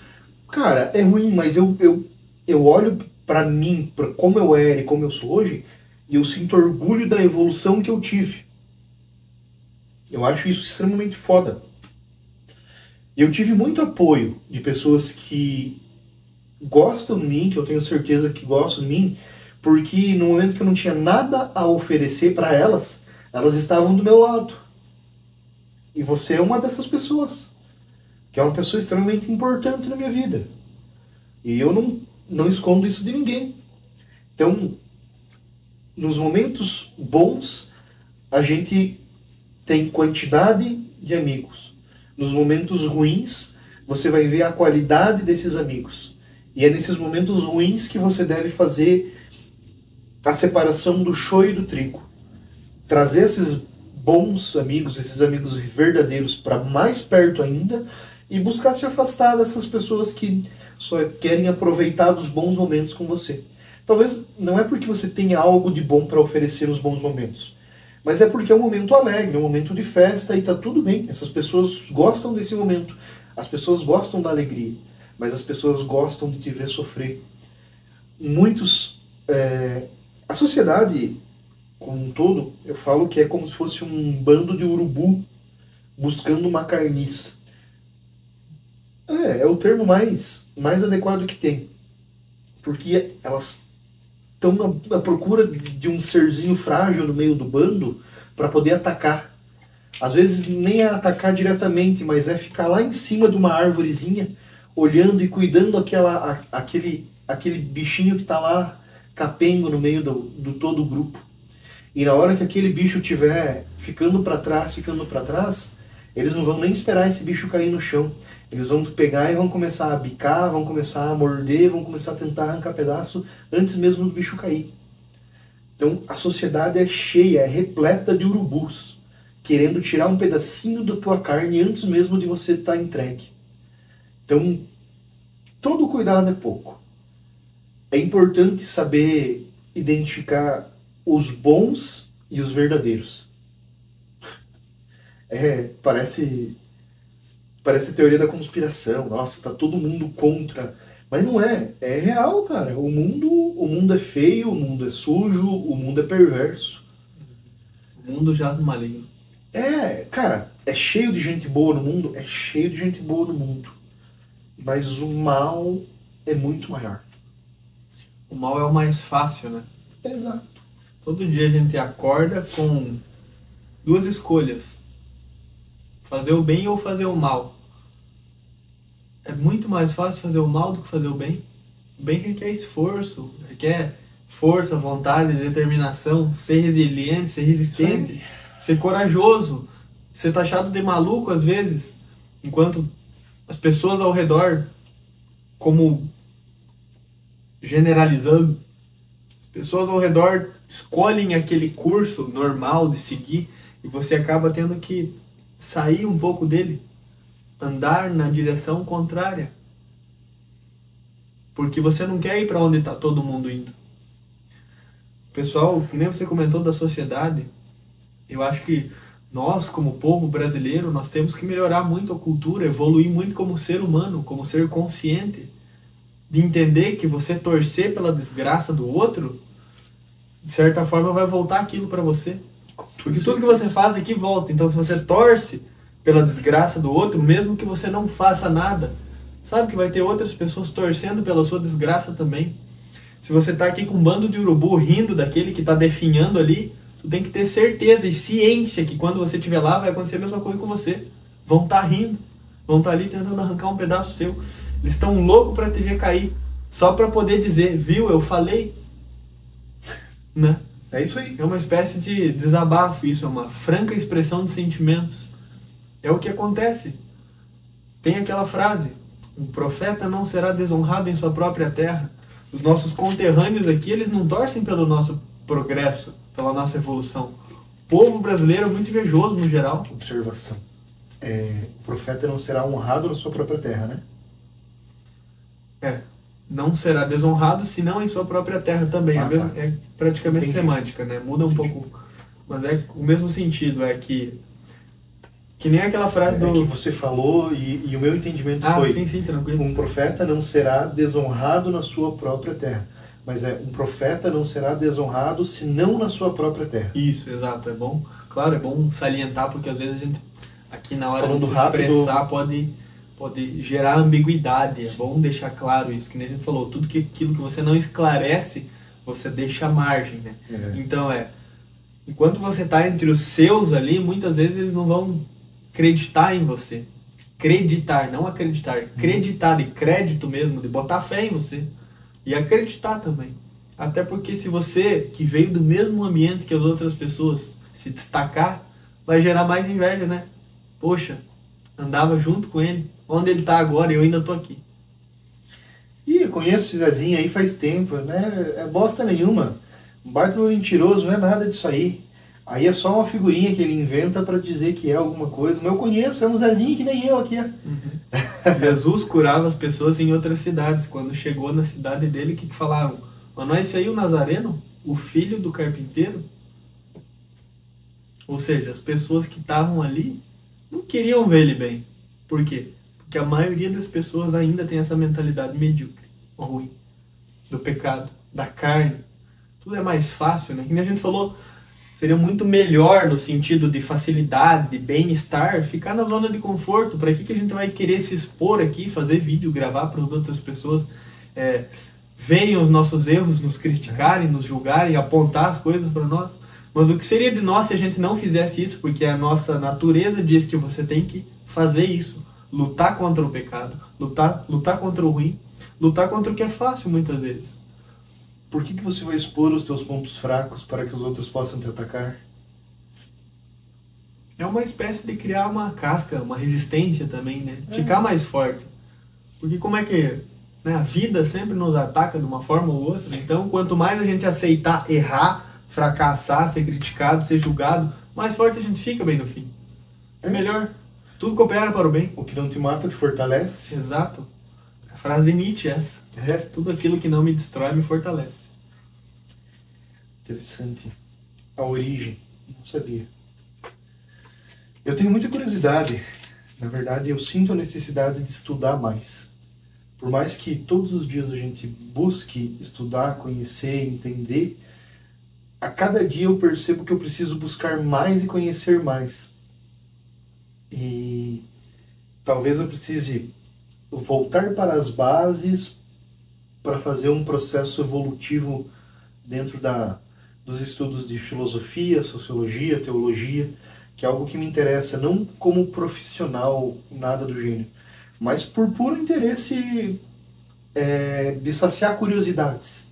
Speaker 2: Cara, é ruim, mas eu olho pra mim, pra como eu era e como eu sou hoje, e eu sinto orgulho da evolução que eu tive. Eu acho isso extremamente foda. E eu tive muito apoio de pessoas que gostam de mim, que eu tenho certeza que gostam de mim, porque no momento que eu não tinha nada a oferecer para elas, elas estavam do meu lado. E você é uma dessas pessoas, que é uma pessoa extremamente importante na minha vida. E eu não escondo isso de ninguém. Então, nos momentos bons, a gente tem quantidade de amigos. Nos momentos ruins, você vai ver a qualidade desses amigos. E é nesses momentos ruins que você deve fazer a separação do shoyu e do trigo. Trazer esses bons amigos, esses amigos verdadeiros para mais perto ainda e buscar se afastar dessas pessoas que só querem aproveitar dos bons momentos com você. Talvez não é porque você tenha algo de bom para oferecer nos bons momentos, mas é porque é um momento alegre, um momento de festa e está tudo bem. Essas pessoas gostam desse momento, as pessoas gostam da alegria, mas as pessoas gostam de te ver sofrer. A sociedade como um todo, eu falo que é como se fosse um bando de urubu buscando uma carniça. É o termo mais adequado que tem. Porque elas estão na procura de um serzinho frágil no meio do bando para poder atacar. Às vezes nem é atacar diretamente, mas é ficar lá em cima de uma árvorezinha, olhando e cuidando aquele bichinho que está lá capengo no meio do todo o grupo. E na hora que aquele bicho estiver ficando para trás, eles não vão nem esperar esse bicho cair no chão. Eles vão pegar e vão começar a bicar, vão começar a morder, vão começar a tentar arrancar pedaço antes mesmo do bicho cair. Então a sociedade é cheia, é repleta de urubus, querendo tirar um pedacinho da tua carne antes mesmo de você estar entregue. Então, todo cuidado é pouco. É importante saber identificar os bons e os verdadeiros. Parece teoria da conspiração. Nossa, tá todo mundo contra. Mas não é. É real, cara. O mundo é feio, o mundo é sujo, o mundo é perverso.
Speaker 1: O mundo jaz no maligno.
Speaker 2: Cara, é cheio de gente boa no mundo? É cheio de gente boa no mundo. Mas o mal é muito maior.
Speaker 1: O mal é o mais fácil, né?
Speaker 2: Exato.
Speaker 1: Todo dia a gente acorda com duas escolhas. Fazer o bem ou fazer o mal. É muito mais fácil fazer o mal do que fazer o bem. O bem requer esforço, requer força, vontade, determinação, ser resiliente, ser resistente, ser corajoso, ser taxado de maluco às vezes, enquanto as pessoas ao redor, como generalizando, as pessoas ao redor escolhem aquele curso normal de seguir e você acaba tendo que sair um pouco dele, andar na direção contrária, porque você não quer ir para onde está todo mundo indo. Pessoal, que nem você comentou da sociedade, eu acho que nós, como povo brasileiro, nós temos que melhorar muito a cultura, evoluir muito como ser humano, como ser consciente, de entender que você torcer pela desgraça do outro, de certa forma vai voltar aquilo para você. Porque tudo que você faz aqui volta. Então se você torce pela desgraça do outro, mesmo que você não faça nada, sabe que vai ter outras pessoas torcendo pela sua desgraça também. Se você está aqui com um bando de urubu rindo daquele que está definhando ali, tu tem que ter certeza e ciência que quando você estiver lá vai acontecer a mesma coisa com você. Vão estar rindo, vão estar ali tentando arrancar um pedaço seu. Eles estão loucos para te ver cair, só para poder dizer, viu, eu falei. Né?
Speaker 2: É isso aí.
Speaker 1: É uma espécie de desabafo, isso é uma franca expressão de sentimentos. É o que acontece. Tem aquela frase, um profeta não será desonrado em sua própria terra. Os nossos conterrâneos aqui, eles não torcem pelo nosso progresso, pela nossa evolução. O povo brasileiro é muito invejoso no geral.
Speaker 2: Observação. O profeta não será honrado na sua própria terra, né?
Speaker 1: Não será desonrado, senão em sua própria terra também.
Speaker 2: Tá.
Speaker 1: É praticamente
Speaker 2: Entendi.
Speaker 1: semântica, né? Muda um pouco, mas é o mesmo sentido. É que nem aquela frase do...
Speaker 2: que você falou e o meu entendimento foi...
Speaker 1: sim, tranquilo.
Speaker 2: Um profeta não será desonrado na sua própria terra. Mas um profeta não será desonrado senão na sua própria terra.
Speaker 1: Isso, exato. É bom, claro, é bom salientar, porque às vezes a gente, aqui na hora
Speaker 2: Falando
Speaker 1: de se
Speaker 2: rápido,
Speaker 1: expressar, pode gerar ambiguidade. Sim. É bom deixar claro isso, que nem a gente falou. Tudo aquilo que você não esclarece, você deixa margem, né? Então enquanto você está entre os seus ali, muitas vezes eles não vão acreditar em você. Acreditar, não acreditar. Acreditar, de crédito mesmo, de botar fé em você. E acreditar também. Até porque se você, que veio do mesmo ambiente que as outras pessoas, se destacar, vai gerar mais inveja, né? Poxa, andava junto com ele. Onde ele está agora e eu ainda estou aqui.
Speaker 2: Eu conheço esse Zezinho aí faz tempo, né? É bosta nenhuma. Um baita mentiroso, não é nada disso aí. Aí é só uma figurinha que ele inventa para dizer que é alguma coisa. Mas eu conheço, é um Zezinho que nem eu aqui.
Speaker 1: Jesus curava as pessoas em outras cidades. Quando chegou na cidade dele, o que falavam? Mas não é esse aí o Nazareno? O filho do carpinteiro? Ou seja, as pessoas que estavam ali não queriam ver ele bem. Por quê? Porque a maioria das pessoas ainda tem essa mentalidade medíocre, ruim, do pecado, da carne. Tudo é mais fácil, né? Como a gente falou, seria muito melhor no sentido de facilidade, de bem-estar, ficar na zona de conforto. Para que a gente vai querer se expor aqui, fazer vídeo, gravar para as outras pessoas verem os nossos erros, nos criticarem, nos julgarem, apontar as coisas para nós? Mas o que seria de nós se a gente não fizesse isso? Porque a nossa natureza diz que você tem que fazer isso. Lutar contra o pecado, lutar contra o ruim, lutar contra o que é fácil muitas vezes.
Speaker 2: Por que você vai expor os teus pontos fracos para que os outros possam te atacar?
Speaker 1: É uma espécie de criar uma casca, uma resistência também, né? Ficar mais forte. Porque como é que... né? A vida sempre nos ataca de uma forma ou outra. Então, quanto mais a gente aceitar errar, fracassar, ser criticado, ser julgado, mais forte a gente fica bem no fim. É melhor. Tudo coopera para o bem.
Speaker 2: O que não te mata te fortalece.
Speaker 1: Exato. A frase de Nietzsche é essa. Tudo aquilo que não me destrói me fortalece.
Speaker 2: Interessante. A origem. Não sabia. Eu tenho muita curiosidade. Na verdade, eu sinto a necessidade de estudar mais. Por mais que todos os dias a gente busque estudar, conhecer, entender, a cada dia eu percebo que eu preciso buscar mais e conhecer mais. E talvez eu precise voltar para as bases para fazer um processo evolutivo dentro dos estudos de filosofia, sociologia, teologia, que é algo que me interessa, não como profissional, nada do gênero, mas por puro interesse de saciar curiosidades.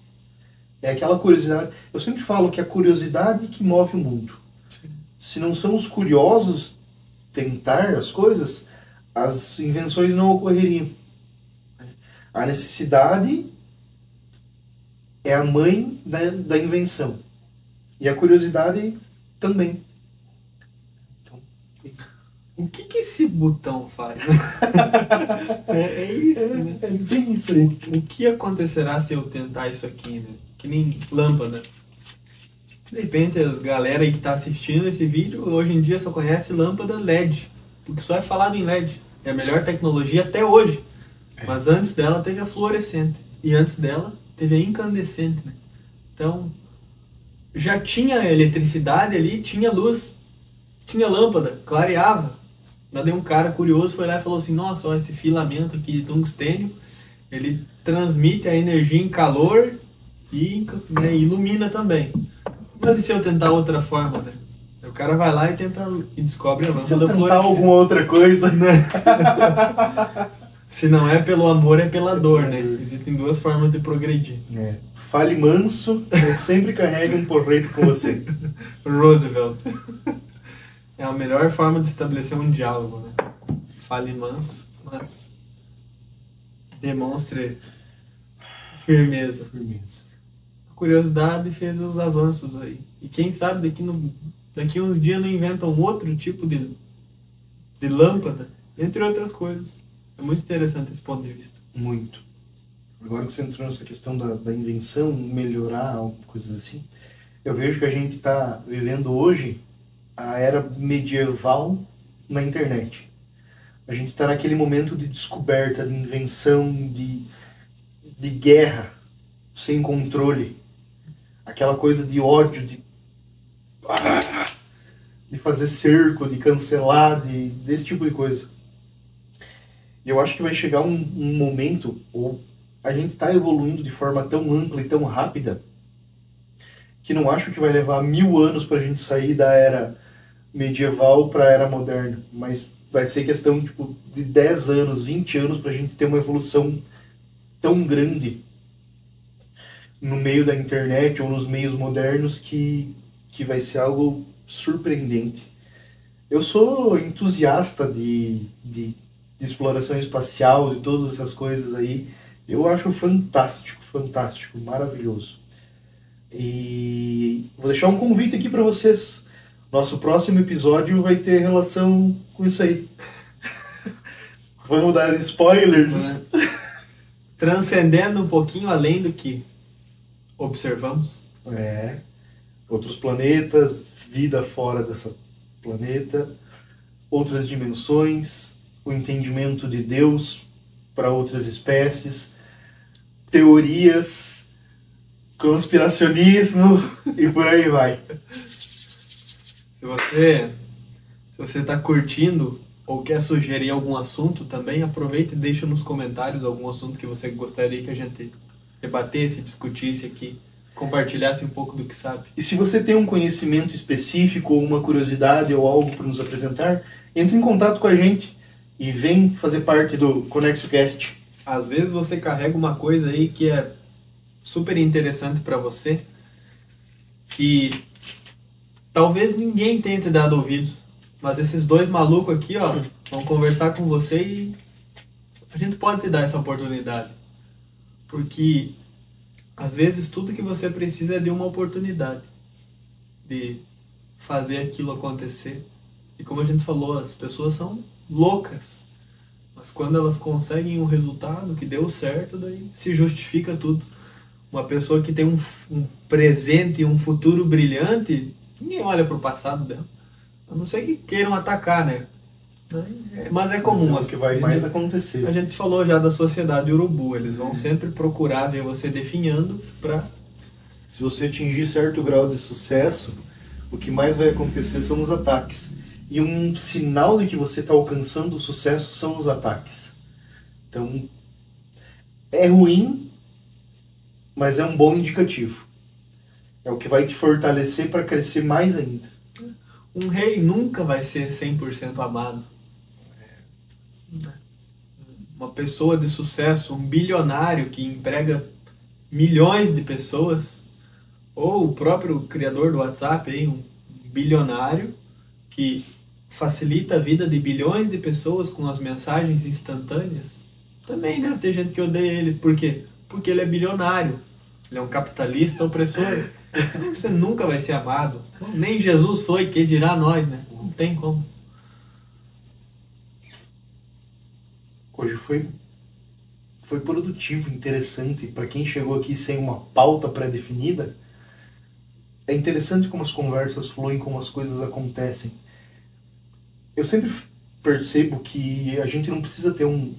Speaker 2: É aquela curiosidade... Eu sempre falo que é a curiosidade que move o mundo. Se não são os curiosos tentar as coisas, as invenções não ocorreriam. A necessidade é a mãe da invenção. E a curiosidade também. Então,
Speaker 1: o que esse botão faz? É isso, né?
Speaker 2: É bem isso aí.
Speaker 1: O que acontecerá se eu tentar isso aqui, né? Que nem lâmpada. De repente, as galera aí que tá assistindo esse vídeo, hoje em dia só conhece lâmpada LED. Porque só é falado em LED. É a melhor tecnologia até hoje. Mas antes dela teve a fluorescente. e antes dela teve a incandescente, né? Então, já tinha eletricidade ali, tinha luz, tinha lâmpada, clareava. Daí um cara curioso foi lá e falou assim, nossa, olha esse filamento aqui de tungstênio, ele transmite a energia em calor e, né, ilumina também. Mas e se eu tentar outra forma, né? O cara vai lá e tenta e descobre a lâmpada.
Speaker 2: Se eu tentar alguma outra coisa,
Speaker 1: né? Se não é pelo amor, é pela dor, né? Existem duas formas de progredir.
Speaker 2: Fale manso, mas sempre carregue um porrete com você.
Speaker 1: Roosevelt. É a melhor forma de estabelecer um diálogo, né? Fale manso, mas demonstre firmeza. A curiosidade fez os avanços aí. E quem sabe daqui uns dias não inventam um outro tipo de lâmpada, entre outras coisas. É muito interessante esse ponto de vista.
Speaker 2: Muito. Agora que você entrou nessa questão da invenção, melhorar, coisas assim, eu vejo que a gente está vivendo hoje a era medieval na internet. A gente está naquele momento de descoberta, de invenção, de guerra sem controle. Aquela coisa de ódio, de fazer cerco, de cancelar, desse tipo de coisa. E eu acho que vai chegar um momento, ou a gente está evoluindo de forma tão ampla e tão rápida, que não acho que vai levar 1000 anos para a gente sair da era medieval para a era moderna, mas vai ser questão tipo, de 10 anos, 20 anos para a gente ter uma evolução tão grande no meio da internet ou nos meios modernos que vai ser algo surpreendente. Eu sou entusiasta de exploração espacial, de todas essas coisas aí. Eu acho fantástico, fantástico, maravilhoso. E vou deixar um convite aqui para vocês. Nosso próximo episódio vai ter relação com isso aí. Vamos dar spoilers.
Speaker 1: Transcendendo um pouquinho além do que observamos.
Speaker 2: Outros planetas, vida fora dessa planeta, outras dimensões, o entendimento de Deus para outras espécies, teorias, conspiracionismo e por aí vai.
Speaker 1: Se você está curtindo ou quer sugerir algum assunto também, aproveita e deixa nos comentários algum assunto que você gostaria que a gente debatesse, discutisse aqui, compartilhasse um pouco do que sabe.
Speaker 2: E se você tem um conhecimento específico ou uma curiosidade ou algo para nos apresentar, entre em contato com a gente e vem fazer parte do ConexoCast.
Speaker 1: Às vezes você carrega uma coisa aí que é super interessante para você, que talvez ninguém tenha te dado ouvidos, mas esses dois malucos aqui, ó, vão conversar com você e a gente pode te dar essa oportunidade. Porque às vezes tudo que você precisa é de uma oportunidade de fazer aquilo acontecer. E como a gente falou, as pessoas são loucas, mas quando elas conseguem um resultado que deu certo, daí se justifica tudo. Uma pessoa que tem um presente e um futuro brilhante, ninguém olha para o passado dela, a não ser que queiram atacar, né? Mas é comum.
Speaker 2: Mas que vai mais acontecer.
Speaker 1: A gente falou já da sociedade urubu, eles vão sempre procurar ver você definhando para...
Speaker 2: Se você atingir certo grau de sucesso, o que mais vai acontecer são os ataques. E um sinal de que você está alcançando o sucesso são os ataques. Então, é ruim, mas é um bom indicativo. É o que vai te fortalecer para crescer mais ainda.
Speaker 1: Um rei nunca vai ser 100% amado. Uma pessoa de sucesso, um bilionário que emprega milhões de pessoas, ou o próprio criador do WhatsApp, aí, um bilionário que facilita a vida de bilhões de pessoas com as mensagens instantâneas, também deve ter gente que odeia ele. Por quê? Porque ele é bilionário. Ele é um capitalista opressor. Você nunca vai ser amado. Nem Jesus foi, que dirá nós, né? Não tem como.
Speaker 2: Hoje foi produtivo, interessante. Para quem chegou aqui sem uma pauta pré-definida, é interessante como as conversas fluem, como as coisas acontecem. Eu sempre percebo que a gente não precisa ter um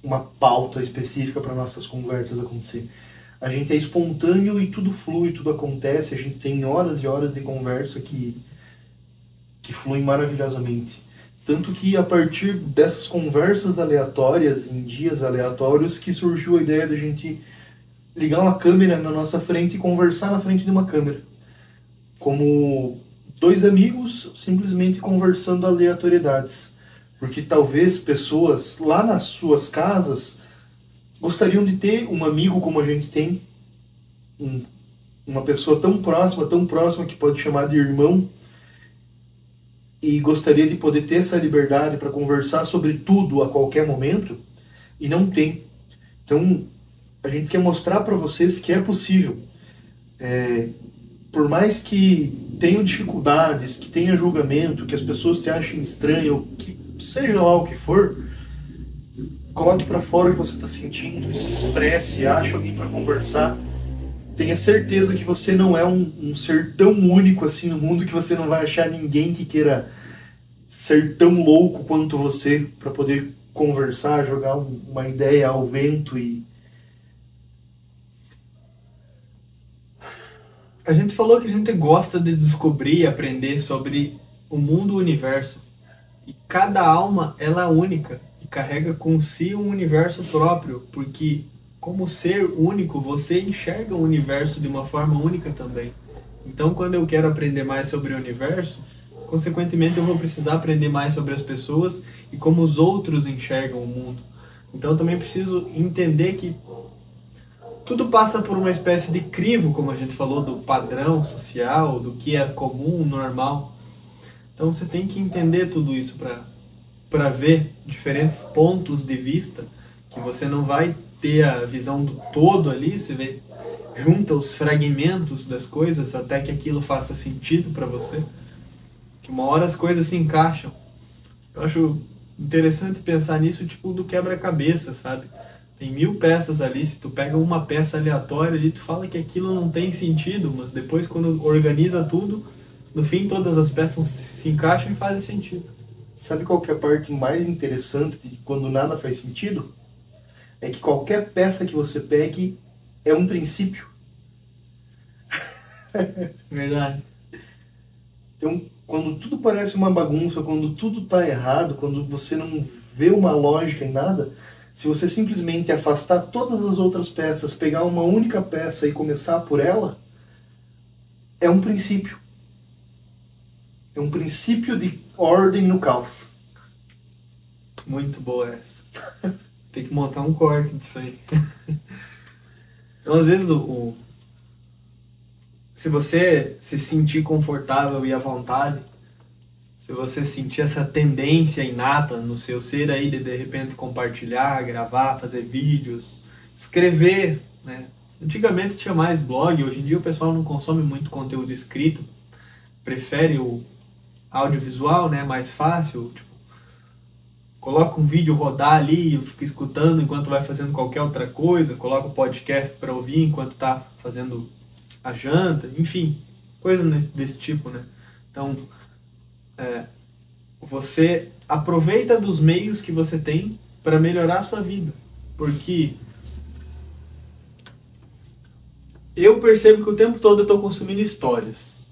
Speaker 2: uma pauta específica para nossas conversas acontecer. A gente é espontâneo e tudo flui, tudo acontece. A gente tem horas e horas de conversa que fluem maravilhosamente. Tanto que a partir dessas conversas aleatórias, em dias aleatórios, que surgiu a ideia da gente ligar uma câmera na nossa frente e conversar na frente de uma câmera. Como dois amigos simplesmente conversando aleatoriedades. Porque talvez pessoas lá nas suas casas gostariam de ter um amigo como a gente tem, uma pessoa tão próxima que pode chamar de irmão, e gostaria de poder ter essa liberdade para conversar sobre tudo a qualquer momento, e não tem. Então, a gente quer mostrar para vocês que é possível. Por mais que tenham dificuldades, que tenha julgamento, que as pessoas te achem estranho, ou que seja lá o que for, coloque para fora o que você está sentindo, se expresse, ache alguém para conversar. Tenha certeza que você não é um ser tão único assim no mundo, que você não vai achar ninguém que queira ser tão louco quanto você para poder conversar, jogar uma ideia ao vento. E
Speaker 1: a gente falou que a gente gosta de descobrir e aprender sobre o mundo e o universo. E cada alma, ela é única e carrega com si um universo próprio, porque como ser único, você enxerga o universo de uma forma única também. Então, quando eu quero aprender mais sobre o universo, consequentemente eu vou precisar aprender mais sobre as pessoas e como os outros enxergam o mundo. Então, eu também preciso entender que tudo passa por uma espécie de crivo, como a gente falou, do padrão social, do que é comum, normal. Então, você tem que entender tudo isso para ver diferentes pontos de vista, que você não vai ter a visão do todo ali, você junta os fragmentos das coisas até que aquilo faça sentido para você, que uma hora as coisas se encaixam. Eu acho interessante pensar nisso, tipo do quebra-cabeça, sabe? Tem 1000 peças ali, se tu pega uma peça aleatória ali, tu fala que aquilo não tem sentido, mas depois quando organiza tudo, no fim todas as peças se encaixam e fazem sentido.
Speaker 2: sabe qual que é a parte mais interessante de quando nada faz sentido? É que qualquer peça que você pegue é um princípio.
Speaker 1: Verdade.
Speaker 2: Então, quando tudo parece uma bagunça, quando tudo está errado, quando você não vê uma lógica em nada, se você simplesmente afastar todas as outras peças, pegar uma única peça e começar por ela, é um princípio. É um princípio de ordem no caos.
Speaker 1: Muito boa essa. Tem que montar um corte disso aí. Então, às vezes, se você se sentir confortável e à vontade, se você sentir essa tendência inata no seu ser aí de repente compartilhar, gravar, fazer vídeos, escrever, né? Antigamente tinha mais blog, hoje em dia o pessoal não consome muito conteúdo escrito, prefere o audiovisual, né? Mais fácil, tipo, coloca um vídeo rodar ali, fica escutando enquanto vai fazendo qualquer outra coisa, coloca o podcast para ouvir enquanto está fazendo a janta, enfim, coisas desse tipo, né? Então, você aproveita dos meios que você tem para melhorar a sua vida, porque eu percebo que o tempo todo eu estou consumindo histórias,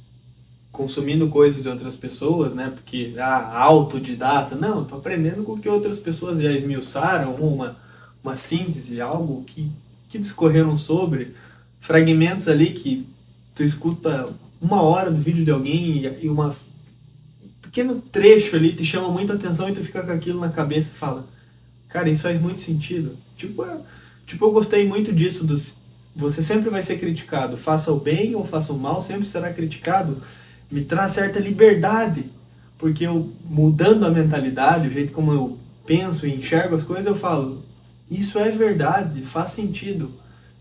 Speaker 1: consumindo coisas de outras pessoas, né? Porque autodidata, não, estou aprendendo com o que outras pessoas já esmiuçaram, uma síntese, algo que discorreram sobre, fragmentos ali que tu escuta 1 hora do vídeo de alguém e um pequeno trecho ali te chama muita atenção e tu fica com aquilo na cabeça e fala, cara, isso faz muito sentido. Tipo, eu gostei muito disso, você sempre vai ser criticado, faça o bem ou faça o mal, sempre será criticado. Me traz certa liberdade, porque eu, mudando a mentalidade, o jeito como eu penso e enxergo as coisas, eu falo, isso é verdade, faz sentido.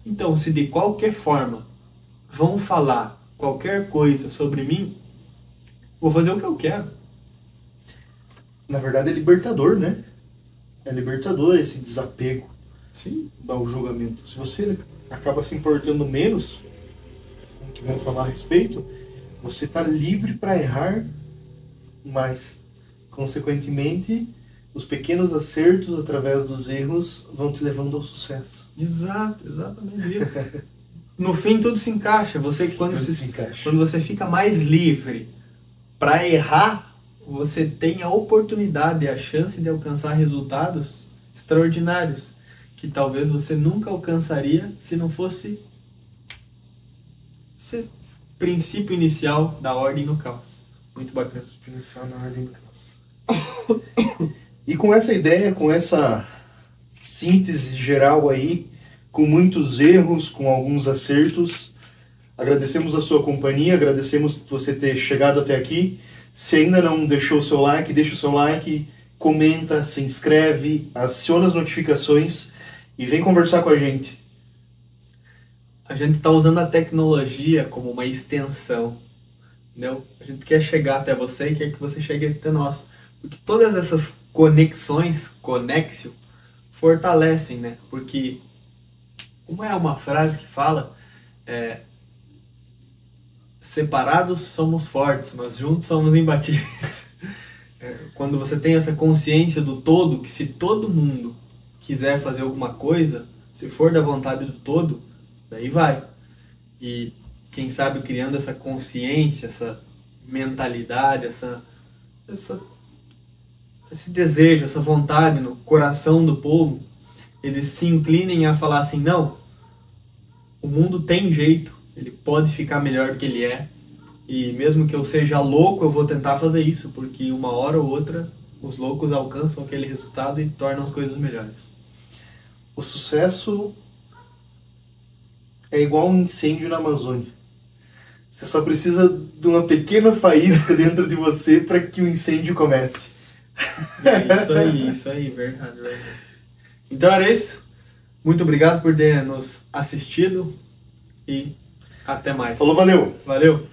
Speaker 1: Então, se de qualquer forma vão falar qualquer coisa sobre mim, vou fazer o que eu quero.
Speaker 2: Na verdade é libertador, né? É libertador esse desapego.
Speaker 1: Sim.
Speaker 2: Ao julgamento. Se você acaba se importando menos com o que vão falar a respeito, você está livre para errar, mas, consequentemente, os pequenos acertos através dos erros vão te levando ao sucesso.
Speaker 1: Exato, exatamente isso. No fim tudo se encaixa. Quando você fica mais livre para errar, você tem a oportunidade e a chance de alcançar resultados extraordinários, que talvez você nunca alcançaria se não fosse esse princípio inicial da ordem no caos. Muito bacana.
Speaker 2: Inicial na ordem no caos. E com essa ideia, com essa síntese geral aí, com muitos erros, com alguns acertos, agradecemos a sua companhia, agradecemos você ter chegado até aqui. Se ainda não deixou o seu like, deixa o seu like, comenta, se inscreve, aciona as notificações e vem conversar com a gente.
Speaker 1: A gente está usando a tecnologia como uma extensão, entendeu? A gente quer chegar até você e quer que você chegue até nós. Porque todas essas conexões, conexio, fortalecem, né? Porque, como é uma frase que fala, separados somos fortes, mas juntos somos imbatíveis. Quando você tem essa consciência do todo, que se todo mundo quiser fazer alguma coisa, se for da vontade do todo, daí vai. E quem sabe criando essa consciência, essa mentalidade, esse desejo, essa vontade no coração do povo, eles se inclinem a falar assim, não, o mundo tem jeito, ele pode ficar melhor do que ele é, e mesmo que eu seja louco, eu vou tentar fazer isso, porque uma hora ou outra os loucos alcançam aquele resultado e tornam as coisas melhores.
Speaker 2: O sucesso é igual um incêndio na Amazônia. Você só precisa de uma pequena faísca dentro de você para que o incêndio comece.
Speaker 1: Isso aí, verdade. Então era isso. Muito obrigado por ter nos assistido e até mais.
Speaker 2: Falou, valeu!
Speaker 1: Valeu!